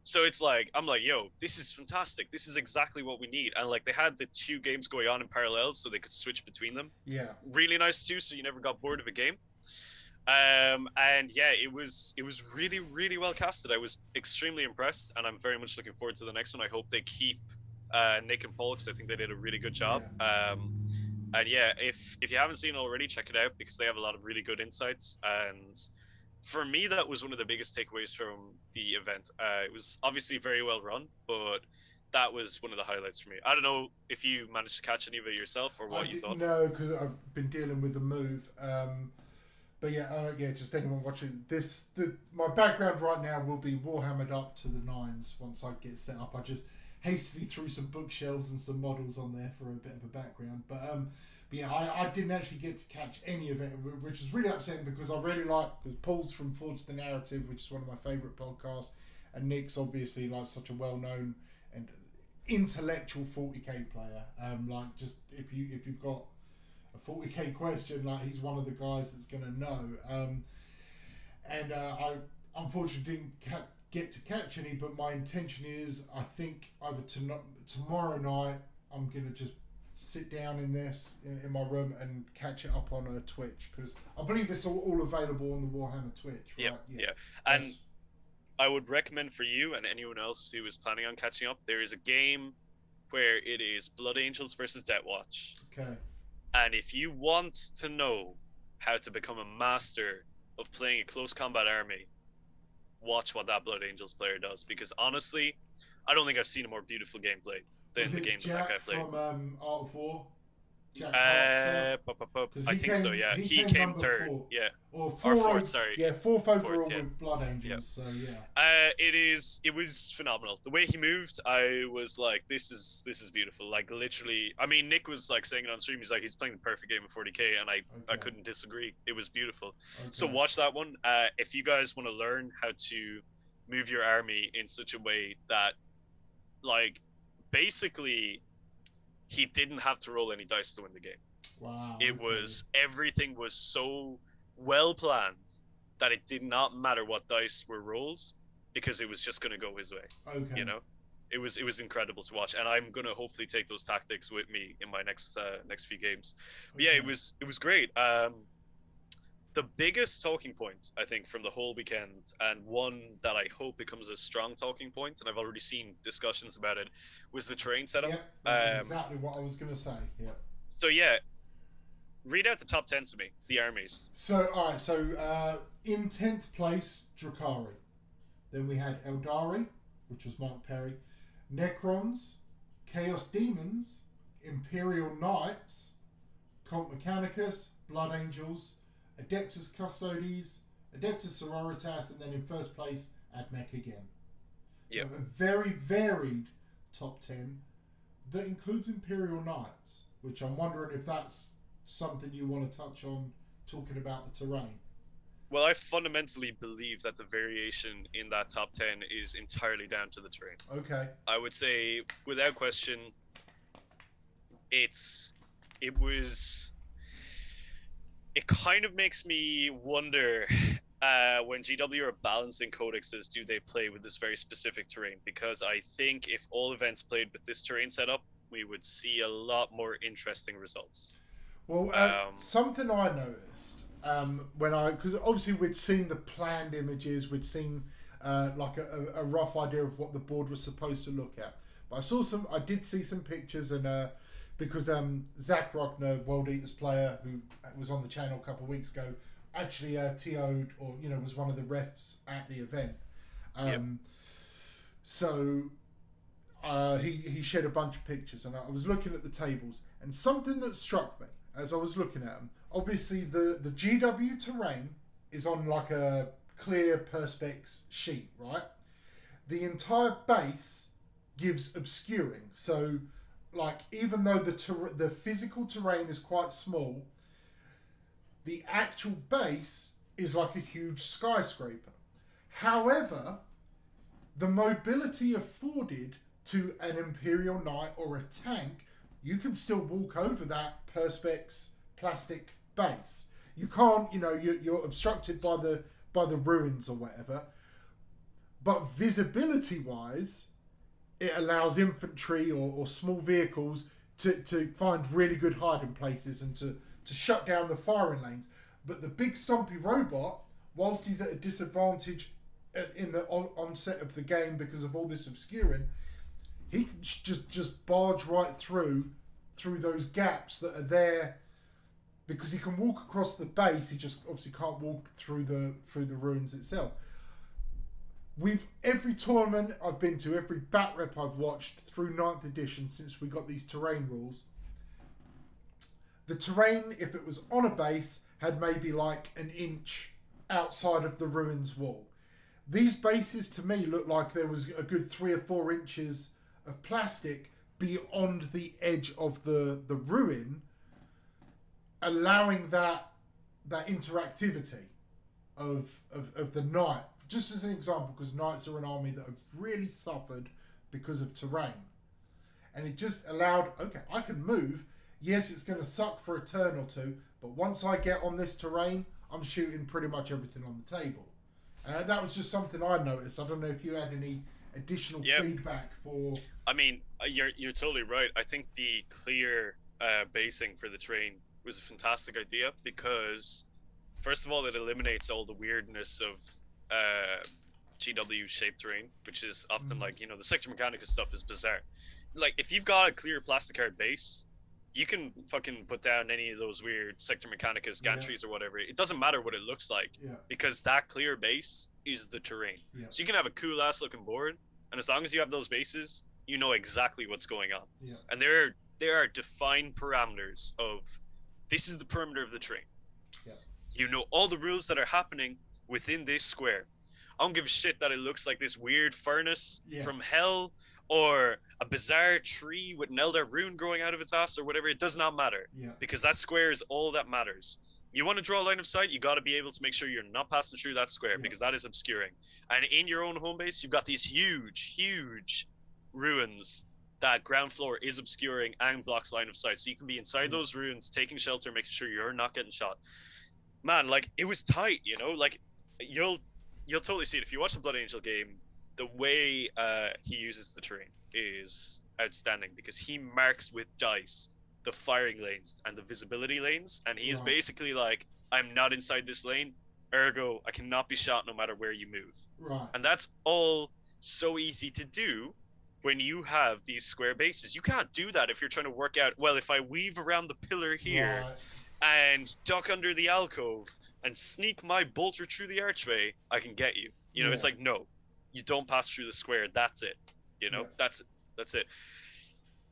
So it's like, I'm like, yo, this is fantastic. This is exactly what we need. And like they had the 2 games going on in parallel so they could switch between them. Yeah. Really nice too, so you never got bored of a game. And yeah, it was really, really well casted. I was extremely impressed, and I'm very much looking forward to the next one. I hope they keep Nick and Paul, because I think they did a really good job. And yeah, if you haven't seen it already, check it out, because they have a lot of really good insights. And for me, that was one of the biggest takeaways from the event. It was obviously very well run, but that was one of the highlights for me. I don't know if you managed to catch any of it yourself or what you thought. No, because I've been dealing with the move. But yeah, just anyone watching this, my background right now will be Warhammered up to the 9s. Once I get set up, I just hastily threw some bookshelves and some models on there for a bit of a background. But yeah, I didn't actually get to catch any of it, which was really upsetting, because I really because Paul's from Forge the Narrative, which is one of my favourite podcasts, and Nick's obviously like such a well-known and intellectual 40k player. Like, just if you've got a 40k question, like, he's one of the guys that's going to know. And I unfortunately didn't get to catch any, but my intention is, I think either tomorrow night I'm going to just sit down in in my room and catch it up on Twitch, because I believe it's all available on the Warhammer Twitch, right? Yeah. And I would recommend for you and anyone else who is planning on catching up, there is a game where it is Blood Angels versus Death Watch. Okay. And if you want to know how to become a master of playing a close combat army, watch what that Blood Angels player does, because honestly, I don't think I've seen a more beautiful gameplay than the game that guy played. From Art of War? Jack I think so, yeah. He came third. 4. Yeah. Or fourth, sorry. Yeah, fourth overall yeah. with Blood Angels, so yeah. It was phenomenal. The way he moved, I was like, this is beautiful. Like, literally, I mean, Nick was like saying it on stream, he's like, he's playing the perfect game of 40k, and I couldn't disagree. It was beautiful. Okay. So watch that one. If you guys want to learn how to move your army in such a way that, like, basically, he didn't have to roll any dice to win the game. Wow. Everything was so well planned that it did not matter what dice were rolled, because it was just going to go his way. Okay. You know, it was incredible to watch, and I'm going to hopefully take those tactics with me in my next few games. But yeah, it was great. The biggest talking point, I think, from the whole weekend, and one that I hope becomes a strong talking point, and I've already seen discussions about it, was the terrain setup. Yep, that's exactly what I was going to say. Yeah. So yeah, read out the top 10 to me, the armies. So, all right. So, in 10th place, Drakari. Then we had Eldari, which was Mark Perry, Necrons, Chaos Demons, Imperial Knights, Cult Mechanicus, Blood Angels, Adeptus Custodes, Adeptus Sororitas, and then in first place, Admech again. So a very varied top 10 that includes Imperial Knights, which I'm wondering if that's something you want to touch on, talking about the terrain. Well, I fundamentally believe that the variation in that top 10 is entirely down to the terrain. Okay. I would say, without question, it kind of makes me wonder, when GW are balancing codexes, do they play with this very specific terrain? Because I think if all events played with this terrain setup, we would see a lot more interesting results. Well, something I noticed because obviously we'd seen the planned images, we'd seen like a rough idea of what the board was supposed to look at. But I did see some pictures, and because Zach Rockner, World Eaters player, who was on the channel a couple of weeks ago, actually TO'd or was one of the refs at the event. So he shared a bunch of pictures, and I was looking at the tables, and something that struck me as I was looking at them. Obviously, the GW terrain is on like a clear perspex sheet, right? The entire base gives obscuring, so like even though the physical terrain is quite small, the actual base is like a huge skyscraper. However, the mobility afforded to an Imperial Knight or a tank, you can still walk over that perspex plastic base. You can't, you're obstructed by the ruins or whatever. But visibility wise, it allows infantry or small vehicles to find really good hiding places and to shut down the firing lanes. But the big stompy robot, whilst he's at a disadvantage in the onset of the game because of all this obscuring, he can just barge right through those gaps that are there because he can walk across the base. He just obviously can't walk through the ruins itself. Every tournament I've been to, every bat rep I've watched through 9th edition since we got these terrain rules, the terrain, if it was on a base, had maybe like an inch outside of the ruins wall. These bases to me look like there was a good 3 or 4 inches of plastic beyond the edge of the ruin, allowing that interactivity of the knight. Just as an example, because knights are an army that have really suffered because of terrain. And it just allowed, okay, I can move. Yes, it's going to suck for a turn or two, but once I get on this terrain, I'm shooting pretty much everything on the table. And that was just something I noticed. I don't know if you had any additional feedback for... I mean, you're totally right. I think the clear basing for the terrain was a fantastic idea because, first of all, it eliminates all the weirdness of GW shaped terrain, which is often like, the Sector Mechanicus stuff is bizarre. Like, if you've got a clear plastic card base, you can fucking put down any of those weird Sector Mechanicus gantries or whatever. It doesn't matter what it looks like because that clear base is the terrain. So you can have a cool ass looking board, and as long as you have those bases, you know exactly what's going on. And there are defined parameters of this is the perimeter of the terrain. You know all the rules that are happening within this square. I don't give a shit that it looks like this weird furnace from hell or a bizarre tree with an elder rune growing out of its ass or whatever. It does not matter because that square is all that matters. You want to draw a line of sight, you got to be able to make sure you're not passing through that square because that is obscuring. And in your own home base, you've got these huge ruins that ground floor is obscuring and blocks line of sight. So you can be inside those ruins, taking shelter, making sure you're not getting shot. Man, like, it was tight, like, you'll totally see it. If you watch the Blood Angel game, the way he uses the terrain is outstanding because he marks with dice the firing lanes and the visibility lanes, and he is basically like, I'm not inside this lane, ergo I cannot be shot no matter where you move. And that's all so easy to do when you have these square bases. You can't do that if you're trying to work out, well, if I weave around the pillar here and duck under the alcove and sneak my bolter through the archway, I can get you. It's like, no, you don't pass through the square. That's it. That's it.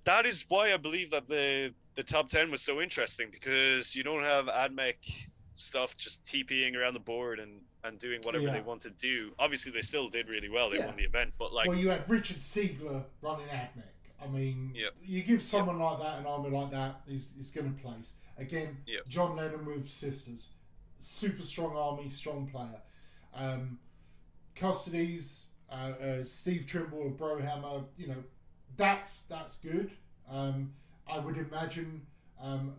That is why I believe that the top 10 was so interesting, because you don't have AdMech stuff just TPing around the board and doing whatever they want to do. Obviously, they still did really well. They won the event, but like... Well, you had Richard Siegler running AdMech. I mean, you give someone like that, an army like that, is going to place. Again, John Lennon with Sisters. Super strong army, strong player. Custodies, Steve Trimble of Brohammer, that's good. I would imagine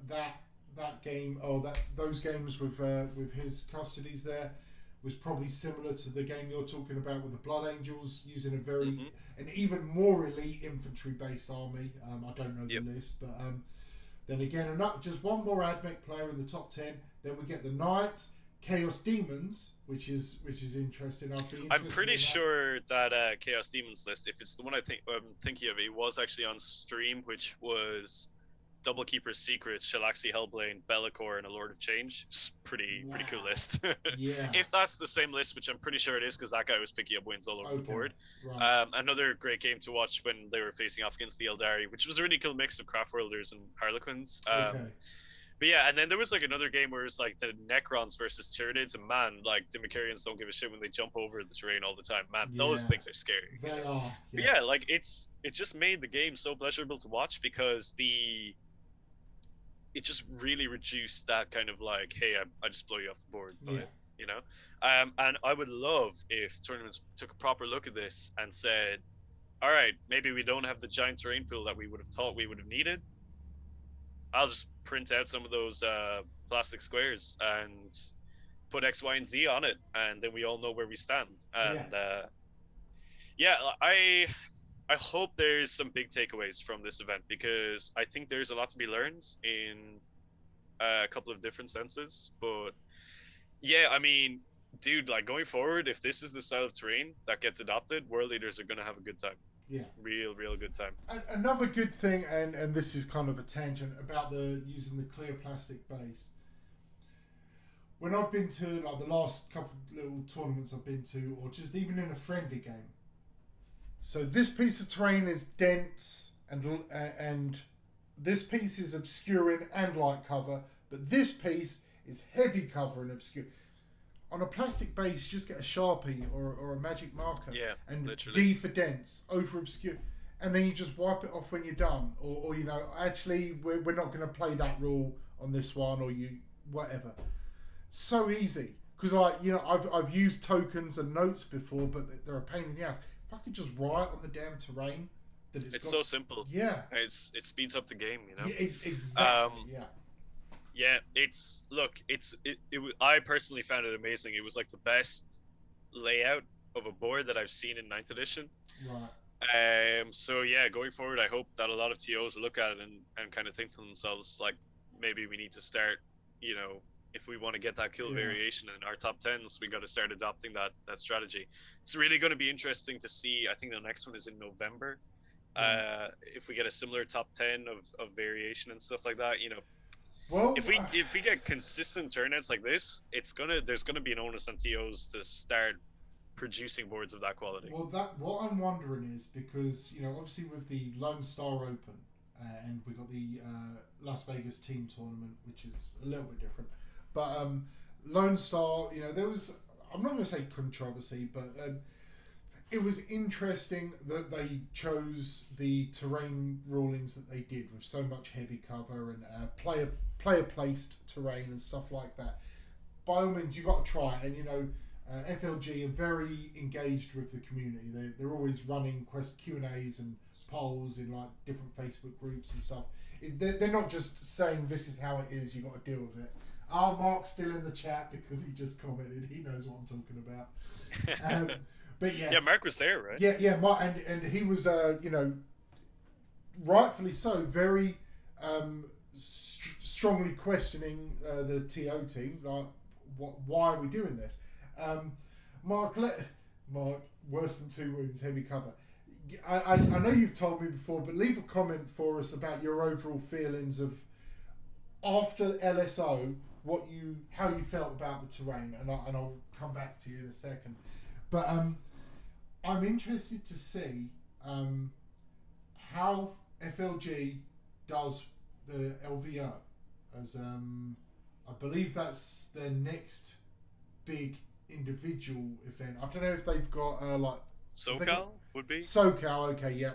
that game or those games with his custodies there was probably similar to the game you're talking about with the Blood Angels, using an even more elite infantry based army. I don't know the list, but Then again, just one more AdMech player in the top 10. Then we get the Knights, Chaos Demons, which is interesting. I'm pretty sure that Chaos Demons list, if it's the one I'm thinking of, it was actually on stream, which was Double Keeper's Secret, Shalaxi Hellblade, Belakor, and a Lord of Change. It's pretty cool list. Yeah. If that's the same list, which I'm pretty sure it is, because that guy was picking up wins all over the board. Right. Another great game to watch when they were facing off against the Eldari, which was a really cool mix of Craftworlders and Harlequins. But yeah, and then there was like another game where it's like the Necrons versus Tyranids, and man, like the Macarians don't give a shit when they jump over the terrain all the time. Man, those things are scary. They are. But yeah, like it just made the game so pleasurable to watch because it just really reduced that kind of like, hey, I just blow you off the board, but, you know. And I would love if tournaments took a proper look at this and said, all right, maybe we don't have the giant terrain pool that we would have thought we would have needed. I'll just print out some of those plastic squares and put X, Y, and Z on it, and then we all know where we stand. And I hope there's some big takeaways from this event, because I think there's a lot to be learned in a couple of different senses. But yeah, I mean, dude, like going forward, if this is the style of terrain that gets adopted, World Leaders are going to have a good time. Yeah, real good time. Another good thing, and this is kind of a tangent about using the clear plastic base. When I've been to like the last couple little tournaments I've been to, or just even in a friendly game. So this piece of terrain is dense, and this piece is obscuring and light cover, but this piece is heavy cover and obscure. On a plastic base, you just get a Sharpie or a magic marker, and literally. D for dense, O for obscure, and then you just wipe it off when you're done. Or you know, actually, we're not going to play that rule on this one, or whatever. So easy, because I've used tokens and notes before, but they're a pain in the ass. If I could just write on the damn terrain that it's so simple. Yeah, it speeds up the game, you know. Yeah, exactly. Yeah, I personally found it amazing. It was like the best layout of a board that I've seen in 9th edition. Right. So yeah, going forward, I hope that a lot of TOs look at it and kind of think to themselves, like, maybe we need to start, you know, if we want to get that kill variation in our top 10s, we got to start adopting that strategy. It's really going to be interesting to see. I think the next one is in November. If we get a similar top 10 of variation and stuff like that, you know. Well, if we get consistent turnouts like this, there's gonna be an onus on TOs to start producing boards of that quality. Well, what I'm wondering is, because you know, obviously with the Lone Star Open, and we got the Las Vegas team tournament, which is a little bit different, but Lone Star, you know, there was, I'm not going to say controversy, but it was interesting that they chose the terrain rulings that they did with so much heavy cover and player placed terrain and stuff like that. By all means, you got to try it, and you know, FLG are very engaged with the community. They're always running Q&As and polls in like different Facebook groups and stuff. They're not just saying this is how it is, you got to deal with it. Mark's still in the chat because he just commented. He knows what I'm talking about. But yeah, Mark was there, right? Yeah, Mark, and he was, you know, rightfully so, very strongly questioning the TO team, like, why are we doing this? Mark, worse than 2 wounds, heavy cover. I know you've told me before, but leave a comment for us about your overall feelings of after LSO, how you felt about the terrain, and I'll come back to you in a second. But I'm interested to see how FLG does the LVO, as I believe that's their next big individual event. I don't know if they've got like SoCal would be SoCal. Okay, yeah.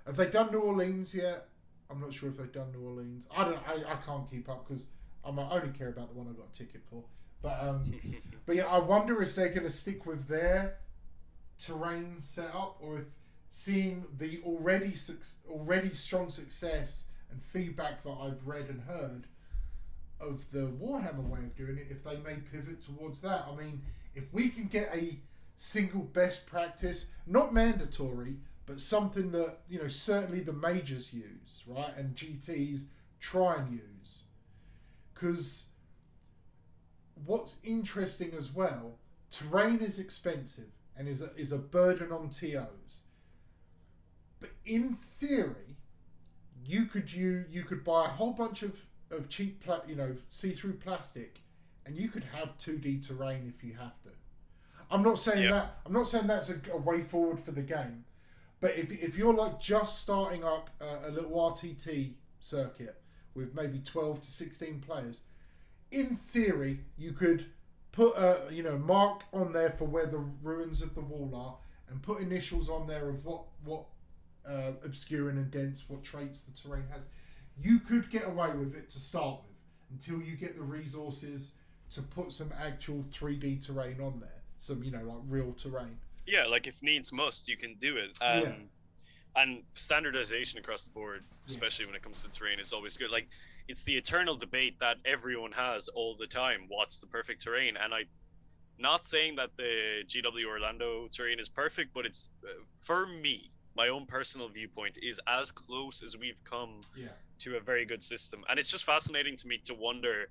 Have they done New Orleans yet? I'm not sure if they've done New Orleans. I can't keep up because I only care about the one I got a ticket for. But yeah, I wonder if they're going to stick with their terrain setup, or if seeing the already strong success and feedback that I've read and heard of the Warhammer way of doing it, if they may pivot towards that. I mean, if we can get a single best practice, not mandatory, but something that, you know, certainly the majors use, right, and GTs try and use. Because what's interesting as well, terrain is expensive and is a burden on TOs. But in theory, you could buy a whole bunch of cheap see-through plastic, and you could have 2D terrain if you have to. I'm not saying that. I'm not saying that's a way forward for the game. But if you're like just starting up a little RTT circuit with maybe 12 to 16 players, in theory you could put a mark on there for where the ruins of the wall are, and put initials on there of what obscuring and dense, what traits the terrain has. You could get away with it to start with until you get the resources to put some actual 3D terrain on there, some like real terrain. Yeah, like if needs must, you can do it. And standardization across the board, especially when it comes to terrain, is always good. Like, it's the eternal debate that everyone has all the time. What's the perfect terrain? And I'm not saying that the GW Orlando terrain is perfect, but it's, for me, my own personal viewpoint, is as close as we've come to a very good system. And it's just fascinating to me to wonder,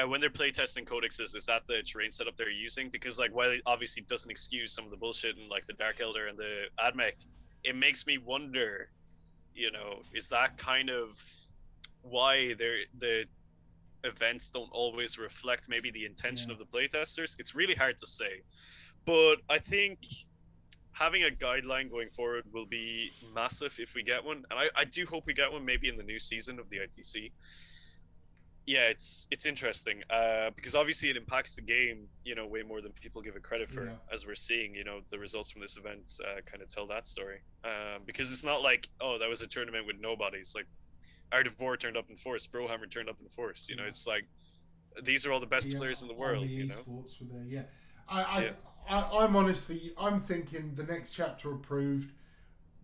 when they're playtesting codexes, is that the terrain setup they're using? Because like, while it obviously doesn't excuse some of the bullshit in like the Dark Elder and the AdMech, it makes me wonder, is that kind of why the events don't always reflect maybe the intention of the playtesters? It's really hard to say, but I think having a guideline going forward will be massive if we get one, and I do hope we get one maybe in the new season of the ITC. Yeah, it's interesting because obviously it impacts the game, way more than people give it credit for. As we're seeing, the results from this event kind of tell that story. Because it's not like, oh, that was a tournament with nobodies. Like, Art of War turned up in force, Brohammer turned up in force. It's like, these are all the best players in the world. The esports were there. I'm thinking the next chapter approved.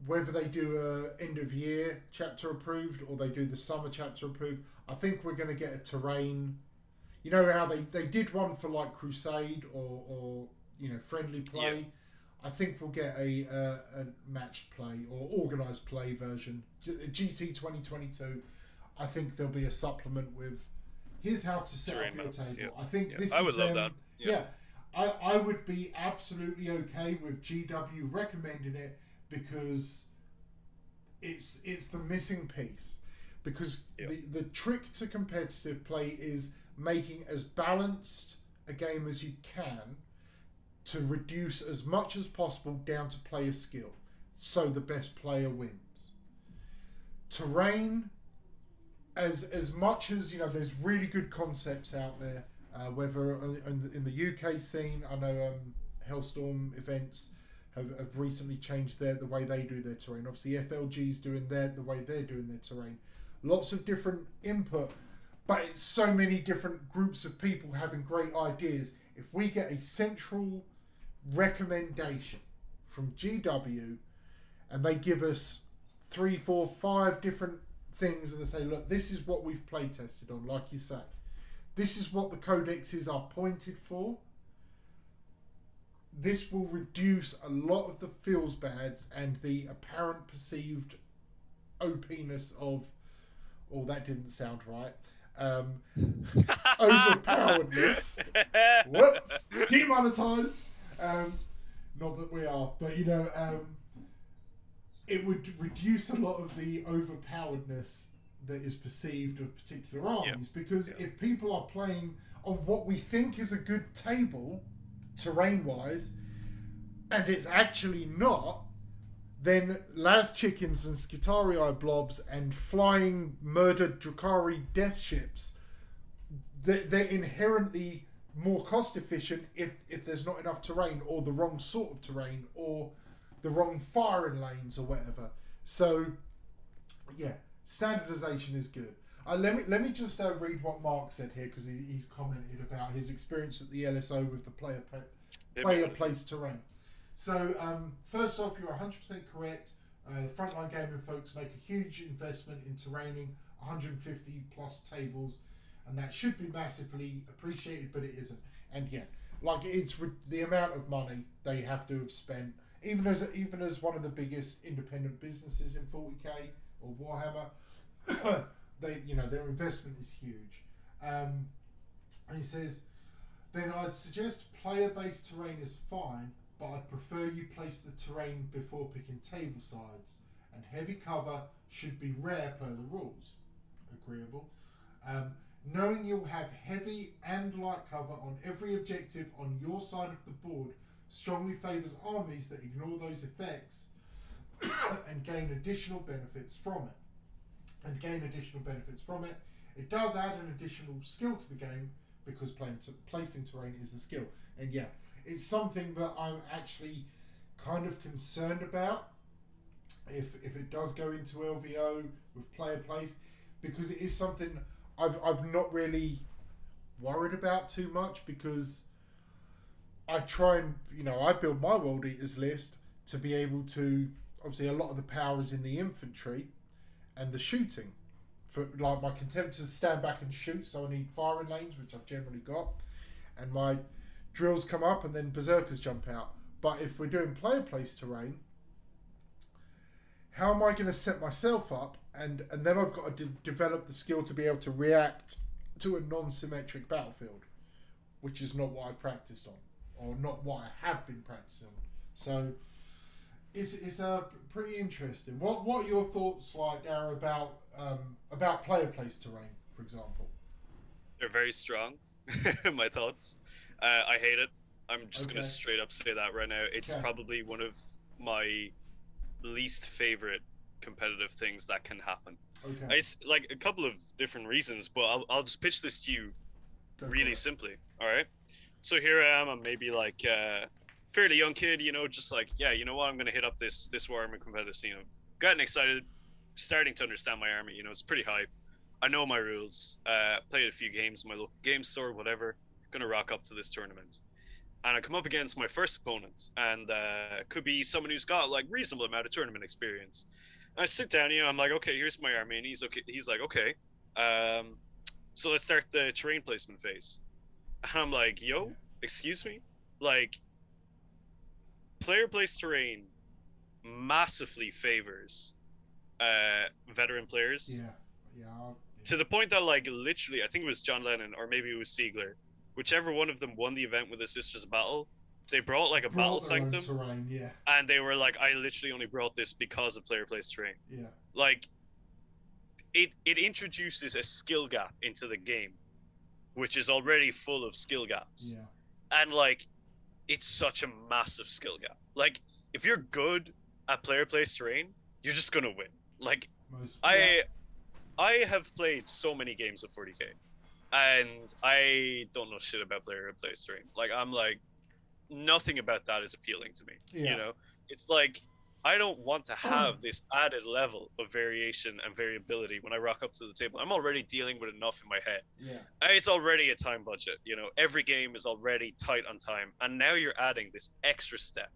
Whether they do a end of year chapter approved or they do the summer chapter approved, I think we're going to get a terrain. You know how they did one for like Crusade or friendly play. Yeah. I think we'll get a matched play or organised play version. GT 2022. I think there'll be a supplement with here's how to set up your table. Yeah. I think this I would is love them. that. Yeah. I would be absolutely okay with GW recommending it, because it's the missing piece. Because the trick to competitive play is making as balanced a game as you can to reduce as much as possible down to player skill, so the best player wins. Terrain, as much as there's really good concepts out there, whether in the UK scene, I know Hellstorm events have recently changed the way they do their terrain. Obviously FLG's doing the way they're doing their terrain. Lots of different input, but it's so many different groups of people having great ideas. If we get a central recommendation from GW and they give us 3, 4, 5 different things and they say, look, this is what we've play tested on, like you say. This is what the codexes are pointed for. This will reduce a lot of the feels bads and the apparent perceived OP-ness of, oh, that didn't sound right, overpoweredness. Whoops, demonetized. Not that we are, but it would reduce a lot of the overpoweredness that is perceived of particular armies, because if people are playing on what we think is a good table terrain-wise, and it's actually not, then Las Chickens and Skitarii blobs and flying murdered Drukhari death ships, they're inherently more cost efficient if there's not enough terrain, or the wrong sort of terrain, or the wrong firing lanes or whatever. So standardization is good. Let me just read what Mark said here, because he's commented about his experience at the LSO with the player placed terrain. So first off, you're 100% correct. The frontline gaming folks make a huge investment in terraining, 150 plus tables, and that should be massively appreciated, but it isn't. And it's the amount of money they have to have spent, even as one of the biggest independent businesses in 40k or Warhammer. their investment is huge. And he says, then I'd suggest player-based terrain is fine, but I'd prefer you place the terrain before picking table sides, and heavy cover should be rare per the rules. Agreeable. Knowing you'll have heavy and light cover on every objective on your side of the board strongly favours armies that ignore those effects and gain additional benefits from it. It does add an additional skill to the game because placing terrain is a skill. And yeah, it's something that I'm actually kind of concerned about if it does go into LVO with player placed, because it is something I've not really worried about too much, because I try and, I build my World Eaters list to be able to, obviously a lot of the power is in the infantry and the shooting. For like my contemptors stand back and shoot, so I need firing lanes, which I've generally got, and my drills come up and then berserkers jump out. But if we're doing player placed terrain, how am I going to set myself up, and then I've got to develop the skill to be able to react to a non-symmetric battlefield, which is not what I've practiced on, or not what I have been practicing on. So it's pretty interesting. What are your thoughts, like, Gara, about player placed terrain, for example? They're very strong. My thoughts. I hate it. I'm just gonna straight up say that right now. It's probably one of my least favorite competitive things that can happen. It's like a couple of different reasons, but I'll just pitch this to you really simply. All right. So here I am. I'm maybe like fairly young kid, just like, yeah, you know what? I'm gonna hit up this Warhammer competitive scene. I'm getting excited, starting to understand my army. It's pretty hype. I know my rules. Played a few games in my local game store, whatever. Gonna rock up to this tournament, and I come up against my first opponent, and could be someone who's got like reasonable amount of tournament experience. And I sit down, I'm like, okay, here's my army, and he's like, okay, so let's start the terrain placement phase. And I'm like, yo, excuse me, like, player placed terrain massively favors veteran players. To the point that, like, literally, I think it was John Lennon, or maybe it was Siegler, whichever one of them won the event with the Sisters of Battle, they brought like a battle sanctum terrain, and they were like, I literally only brought this because of player placed terrain. Like, it introduces a skill gap into the game, which is already full of skill gaps. And like, it's such a massive skill gap. Like, if you're good at player placed terrain, you're just gonna win. Like, I have played so many games of 40k, and I don't know shit about player placed terrain. Like, I'm like, nothing about that is appealing to me. It's like, I don't want to have this added level of variation and variability when I rock up to the table. I'm already dealing with enough in my head. It's already a time budget. Every game is already tight on time, and now you're adding this extra step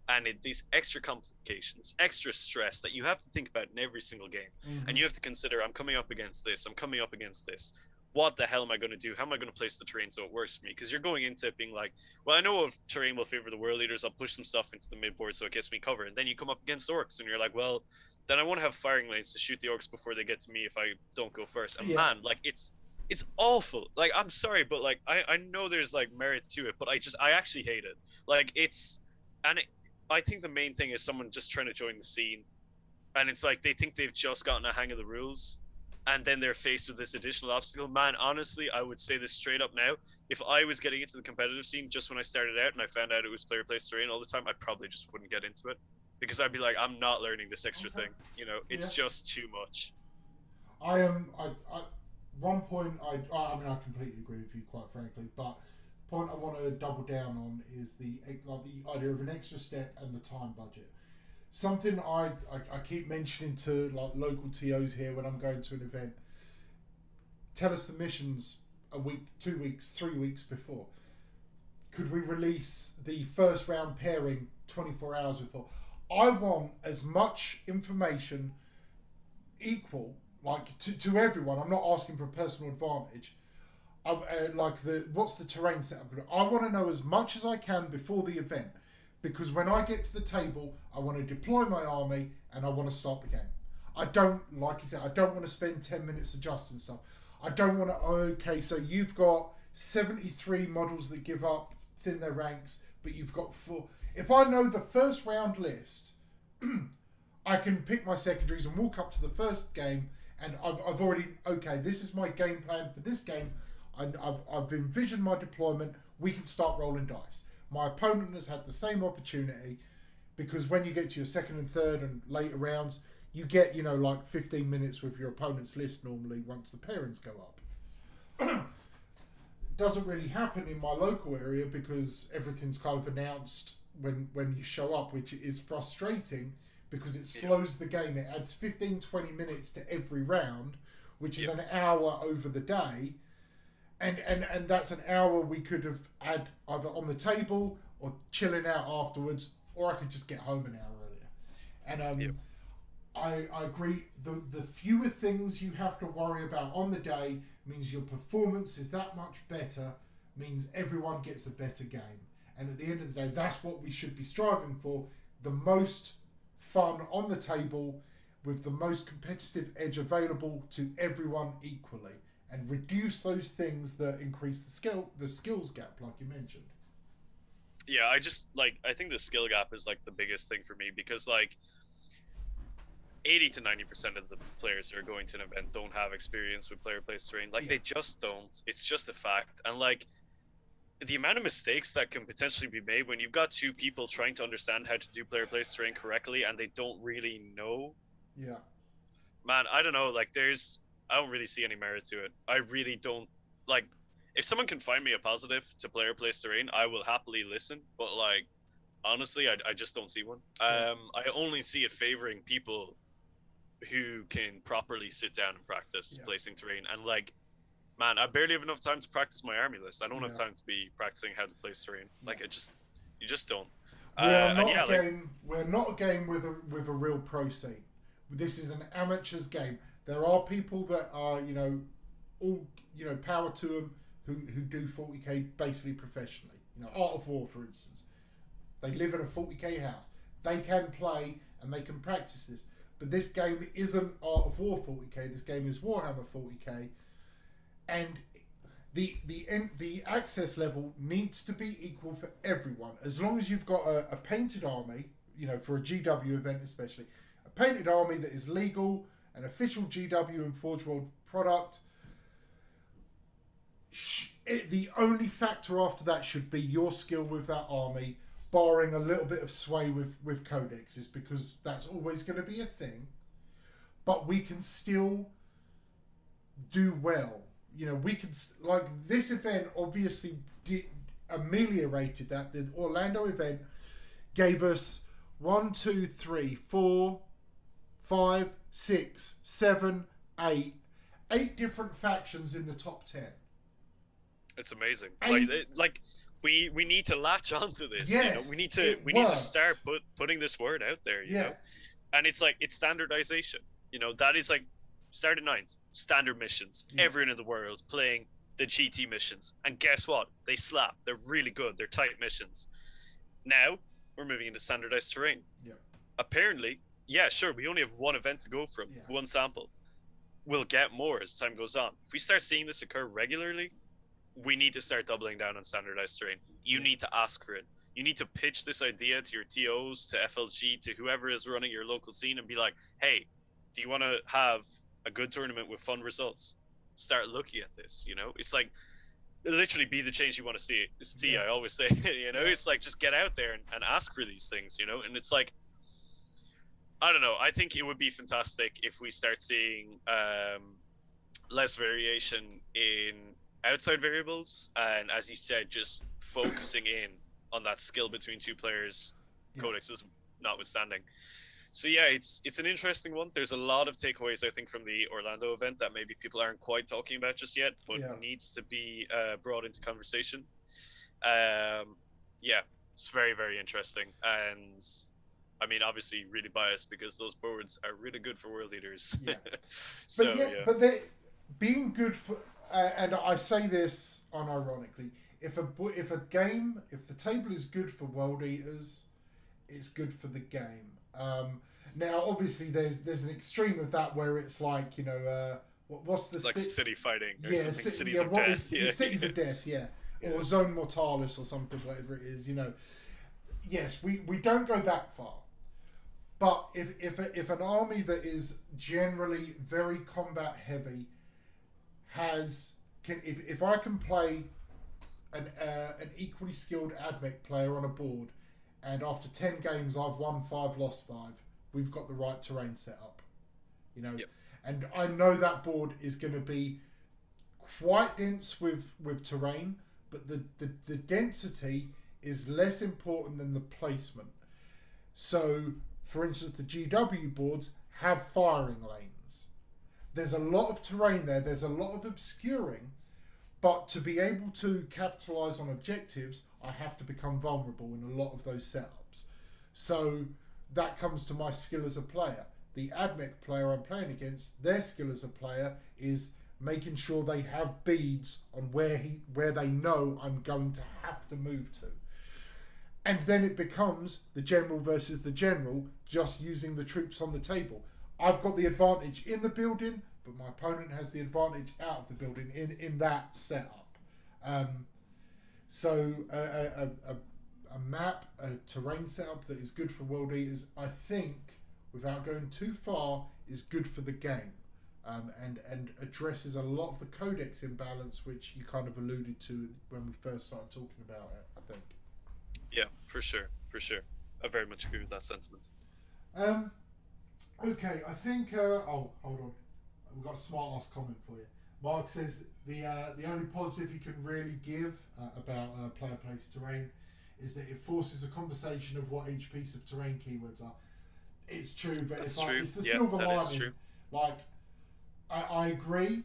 and these extra complications, extra stress that you have to think about in every single game. And you have to consider, I'm coming up against this, I'm coming up against this. What the hell am I going to do? How am I going to place the terrain so it works for me? Because you're going into it being like, well, I know if terrain will favor the world leaders, I'll push some stuff into the midboard so it gets me cover. And then you come up against orcs, and you're like, well, then I want to have firing lanes to shoot the orcs before they get to me if I don't go first. And man, like, it's awful. Like, I'm sorry, but like, I know there's like merit to it, but I actually hate it. Like, I think the main thing is someone just trying to join the scene, and it's like they think they've just gotten a hang of the rules, and then they're faced with this additional obstacle. Man, honestly, I would say this straight up now. If I was getting into the competitive scene just when I started out and I found out it was player placed terrain all the time, I probably just wouldn't get into it, because I'd be like, I'm not learning this extra thing. It's just too much. One point, I completely agree with you, quite frankly, but the point I want to double down on is the idea of an extra step and the time budget. Something I keep mentioning to like local TOs here when I'm going to an event. Tell us the missions a week, 2 weeks, 3 weeks before. Could we release the first round pairing 24 hours before? I want as much information equal, like to everyone. I'm not asking for a personal advantage. What's the terrain setup? I want to know as much as I can before the event. Because when I get to the table, I want to deploy my army and I want to start the game. I don't, like you said, I don't want to spend 10 minutes adjusting stuff. I don't want to, okay, so you've got 73 models that give up, thin their ranks, but you've got 4. If I know the first round list, I can pick my secondaries and walk up to the first game, and I've already, okay, this is my game plan for this game. I've envisioned my deployment. We can start rolling dice. My opponent has had the same opportunity, because when you get to your second and third and later rounds, you get, like 15 minutes with your opponent's list normally once the pairings go up. Doesn't really happen in my local area because everything's kind of announced when you show up, which is frustrating because it slows the game. It adds 15-20 minutes to every round, which is an hour over the day. And that's an hour we could have had either on the table or chilling out afterwards, or I could just get home an hour earlier. And I agree. The fewer things you have to worry about on the day means your performance is that much better, means everyone gets a better game. And at the end of the day, that's what we should be striving for. The most fun on the table with the most competitive edge available to everyone equally. And reduce those things that increase the skills gap, like you mentioned. Yeah, I think the skill gap is like the biggest thing for me, because like 80 to 90% of the players who are going to an event don't have experience with player place terrain. Like they just don't. It's just a fact. And like the amount of mistakes that can potentially be made when you've got two people trying to understand how to do player place terrain correctly and they don't really know. Yeah. Man, I don't know. Like I don't really see any merit to it. I really don't. Like, if someone can find me a positive to player place terrain, I will happily listen. But like, honestly, I just don't see one. I only see it favoring people who can properly sit down and practice placing terrain. And like, man, I barely have enough time to practice my army list. I don't have time to be practicing how to place terrain. Like, you just don't. We're not a game with a real pro scene. This is an amateur's game. There are people that are, power to them who do 40k basically professionally. Art of War, for instance. They live in a 40k house. They can play and they can practice this. But this game isn't Art of War 40k. This game is Warhammer 40k. And the access level needs to be equal for everyone. As long as you've got a painted army, for a GW event especially, a painted army that is legal, an official GW and Forge World product. The only factor after that should be your skill with that army, barring a little bit of sway with codexes, because that's always going to be a thing. But we can still do well. We can, like, this event obviously ameliorated that. The Orlando event gave us 1, 2, 3, 4, 5, 6, 7, 8 different factions in the top 10. It's amazing. Like we need to latch onto this. Yes, we need to start putting this word out there. You know, and it's standardization. That is like start at 9th, standard missions. Everyone in the world playing the GT missions, and guess what? They slap. They're really good. They're tight missions. Now we're moving into standardized terrain. Yeah. Apparently. Yeah, sure, we only have one event to go from, one sample. We'll get more as time goes on. If we start seeing this occur regularly, we need to start doubling down on standardized terrain. You need to ask for it. You need to pitch this idea to your TOs, to FLG, to whoever is running your local scene and be like, hey, do you want to have a good tournament with fun results? Start looking at this, It's like, literally be the change you want to see. I always say, It's like, just get out there and ask for these things, And it's like, I don't know. I think it would be fantastic if we start seeing less variation in outside variables, and as you said, just focusing in on that skill between two players, codexes notwithstanding. So yeah, it's an interesting one. There's a lot of takeaways, I think, from the Orlando event that maybe people aren't quite talking about just yet, but needs to be brought into conversation. It's very, very interesting. And I mean, obviously, really biased because those boards are really good for world leaders. Yeah. But they're being good for, and I say this unironically. If the table is good for world eaters, it's good for the game. Now, obviously, there's an extreme of that where it's like, you know, what's the It's like city fighting or yeah, something. Cities yeah, of what death. is Cities of Death, yeah. Yeah. Or Zone Mortalis or something, whatever it is, you know. Yes, we don't go that far. But if an army that is generally very combat heavy if I can play an equally skilled AdMech player on a board, and after 10 games I've won 5, lost 5, we've got the right terrain set up, you know. Yep. And I know that board is going to be quite dense with terrain, but the density is less important than the placement. So, for instance, the GW boards have firing lanes. There's a lot of terrain there. There's a lot of obscuring. But to be able to capitalize on objectives, I have to become vulnerable in a lot of those setups. So that comes to my skill as a player. The AdMech player I'm playing against, their skill as a player is making sure they have beads on where they know I'm going to have to move to. And then it becomes the general versus the general, just using the troops on the table. I've got the advantage in the building, but my opponent has the advantage out of the building in that setup. So a map, a terrain setup that is good for World Eaters, I think, without going too far, is good for the game. And addresses a lot of the codex imbalance, which you kind of alluded to when we first started talking about it, I think. Yeah, for sure. I very much agree with that sentiment. Okay, I think. Oh, hold on. We've got a smart ass comment for you. Mark says the only positive you can really give about player place terrain is that it forces a conversation of what each piece of terrain keywords are. It's true, but it's the silver lining. Like, I agree,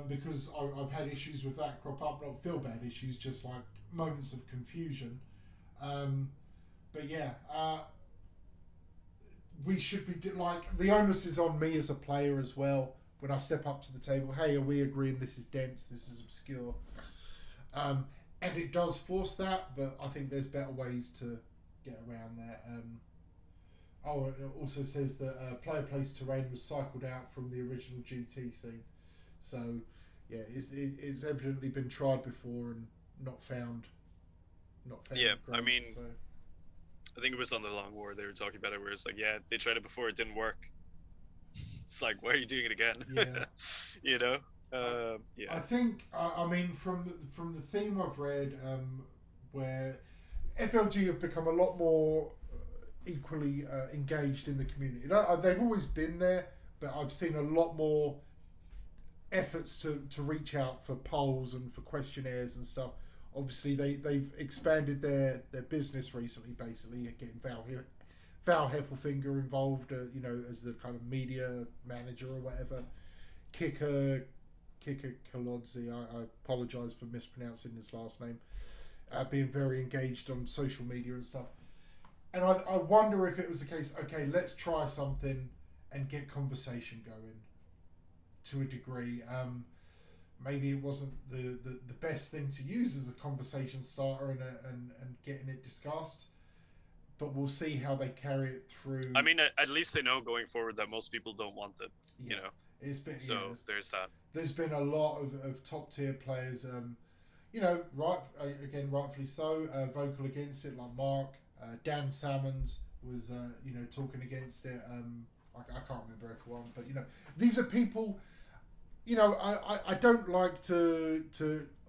because I've had issues with that crop up. Not feel bad issues, just like moments of confusion. But yeah, we should be like, the onus is on me as a player as well. When I step up to the table, hey, are we agreeing this is dense, this is obscure? And it does force that, but I think there's better ways to get around that. It also says that player place terrain was cycled out from the original GT scene. So, yeah, it's evidently been tried before and not found. Yeah, great, I mean, so. I think it was on the Long War they were talking about it, where it's like, yeah, they tried it before, it didn't work. It's like, why are you doing it again? Yeah. You know? Yeah. I think, I mean, from the theme I've read, where FLG have become a lot more equally engaged in the community. They've always been there, but I've seen a lot more efforts to reach out for polls and for questionnaires and stuff. Obviously, they've expanded their business recently, basically getting Val Heffelfinger involved, you know, as the kind of media manager or whatever. Kika Kolodzi, I apologise for mispronouncing his last name, being very engaged on social media and stuff. And I wonder if it was the case, okay, let's try something and get conversation going to a degree. Maybe it wasn't the best thing to use as a conversation starter and getting it discussed. But we'll see how they carry it through. I mean, at least they know going forward that most people don't want it. Yeah. You know, it's been, so yeah, there's that. There's been a lot of top tier players, you know, rightfully so, vocal against it, like Mark. Dan Salmons was, you know, talking against it. I can't remember everyone, but you know, these are people. You know, I don't like to.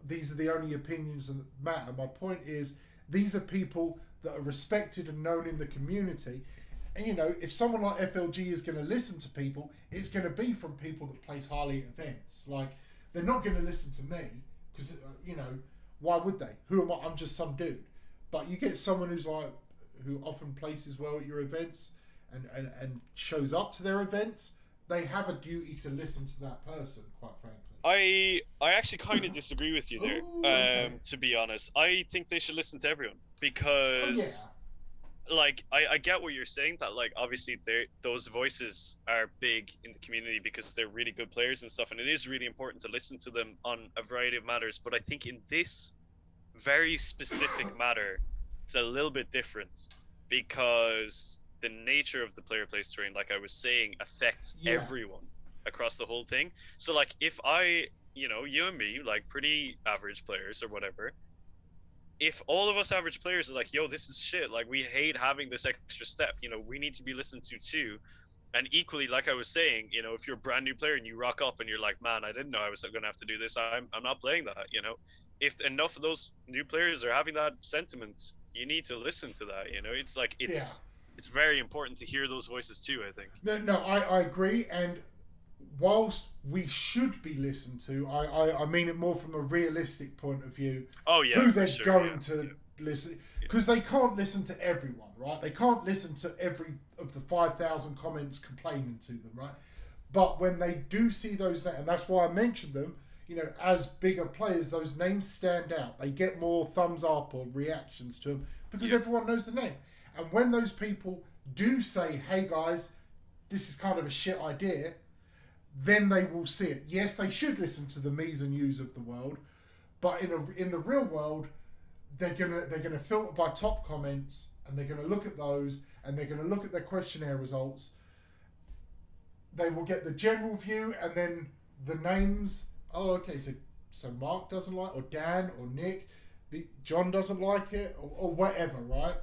These are the only opinions that matter. My point is, these are people that are respected and known in the community. And, you know, if someone like FLG is going to listen to people, it's going to be from people that place highly at events. Like, they're not going to listen to me because, you know, why would they? Who am I? I'm just some dude. But you get someone who often places well at your events and shows up to their events, they have a duty to listen to that person, quite frankly. I actually kind of disagree with you there. Ooh, okay. To be honest, I think they should listen to everyone because, like, I get what you're saying. That, like, obviously those voices are big in the community because they're really good players and stuff, and it is really important to listen to them on a variety of matters. But I think in this very specific matter, it's a little bit different because the nature of the player place terrain, like I was saying, affects Yeah. everyone across the whole thing. So like if I, you and me, like pretty average players or whatever, if all of us average players are like, yo, this is shit, like we hate having this extra step, we need to be listened to too. And equally, like I was saying, if you're a brand new player and you rock up and you're like, man, I didn't know I was going to have to do this, I'm not playing that. If enough of those new players are having that sentiment, you need to listen to that. It's like it's very important to hear those voices too, I think. No, I agree. And whilst we should be listened to, I mean it more from a realistic point of view. Oh yeah, who they're sure, going to listen, because they can't listen to everyone, right? They can't listen to every of the 5,000 comments complaining to them, right? But when they do see those names, and that's why I mentioned them, as bigger players, those names stand out. They get more thumbs up or reactions to them because everyone knows the name. And when those people do say, hey guys, this is kind of a shit idea, then they will see it. Yes, they should listen to the me's and you's of the world, but in the real world, they're gonna filter by top comments, and they're gonna look at those, and they're gonna look at their questionnaire results. They will get the general view, and then the names. Oh, okay, so Mark doesn't like, or Dan, or Nick, John doesn't like it, or whatever, right?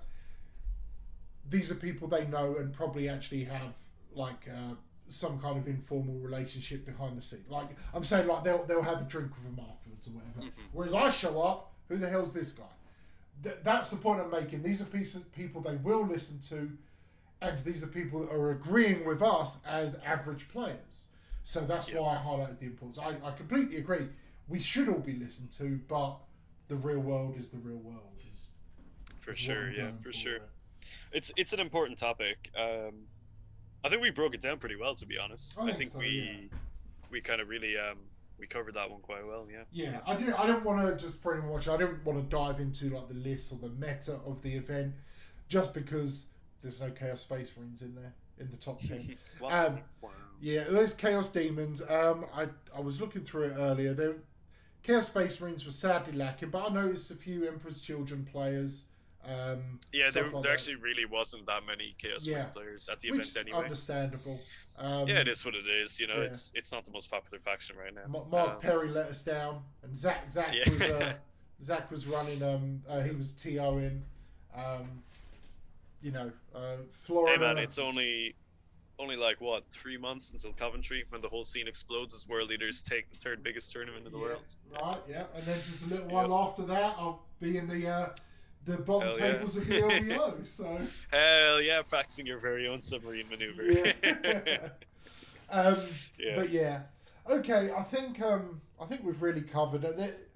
These are people they know and probably actually have like some kind of informal relationship behind the scene. Like I'm saying, like they'll have a drink with them afterwards or whatever. Mm-hmm. Whereas I show up, who the hell's this guy? That's the point I'm making. These are people they will listen to, and these are people that are agreeing with us as average players. So that's why I highlighted the importance. I completely agree. We should all be listened to, but the real world is the real world. For sure. It's an important topic. I think we broke it down pretty well, to be honest. I think we kind of really we covered that one quite well. Yeah. I don't want to, just for anyone watching, I don't want to dive into like the list or the meta of the event, just because there's no Chaos Space Marines in there in the top 10. Wow. Yeah, there's Chaos Demons. I was looking through it earlier. Chaos Space Marines were sadly lacking, but I noticed a few Emperor's Children players. There actually really wasn't that many Chaos Marine players at the event anyway. Understandable. It is what it is. It's not the most popular faction right now. Mark Perry let us down, and Zach was running. He was TOing. Florida. Hey man, it's only like what 3 months until Coventry, when the whole scene explodes as World Leaders take the third biggest tournament in the world. Right. Yeah, and then just a little while after that, I'll be in the bottom tables of the LVO. So hell yeah, practicing your very own submarine maneuver. But yeah, okay. I think we've really covered it.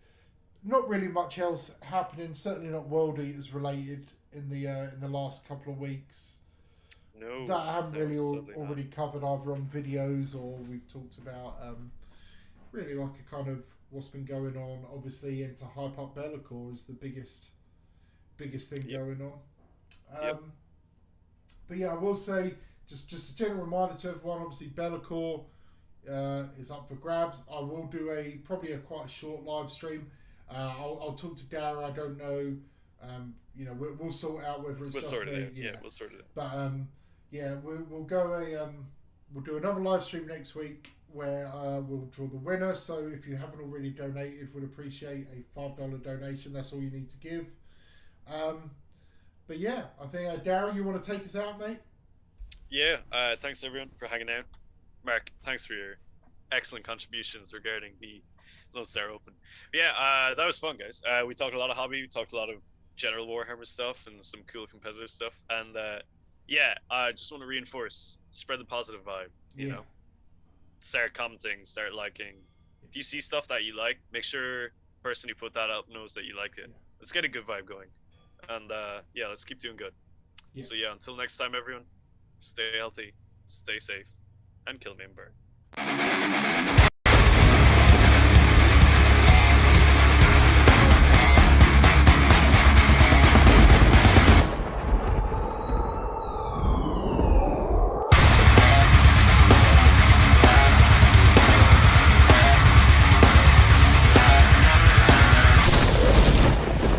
Not really much else happening. Certainly not World Eaters related in the last couple of weeks. No, that I haven't really already covered either on videos, or we've talked about really like a kind of what's been going on. Obviously, and to hype up Belakor is the biggest thing going on. But yeah, I will say just a general reminder to everyone. Obviously, Belakor is up for grabs. I will do probably a quite short live stream. I'll talk to Dara. I don't know. We'll sort out whether it's just me. We'll sort it out. But we'll go we'll do another live stream next week where we'll draw the winner. So if you haven't already donated, would appreciate a $5 donation. That's all you need to give. But yeah, I think Dara, you want to take us out, mate? Yeah. Thanks everyone for hanging out. Mark, thanks for your excellent contributions regarding the Lone Star Open. Yeah, that was fun, guys. We talked a lot of hobby. We talked a lot of general Warhammer stuff and some cool competitive stuff. And I just want to reinforce, spread the positive vibe. You know, start commenting, start liking. If you see stuff that you like, make sure the person who put that up knows that you liked it. Let's get a good vibe going. And let's keep doing good. So until next time, everyone, stay healthy, stay safe, and kill me and burn.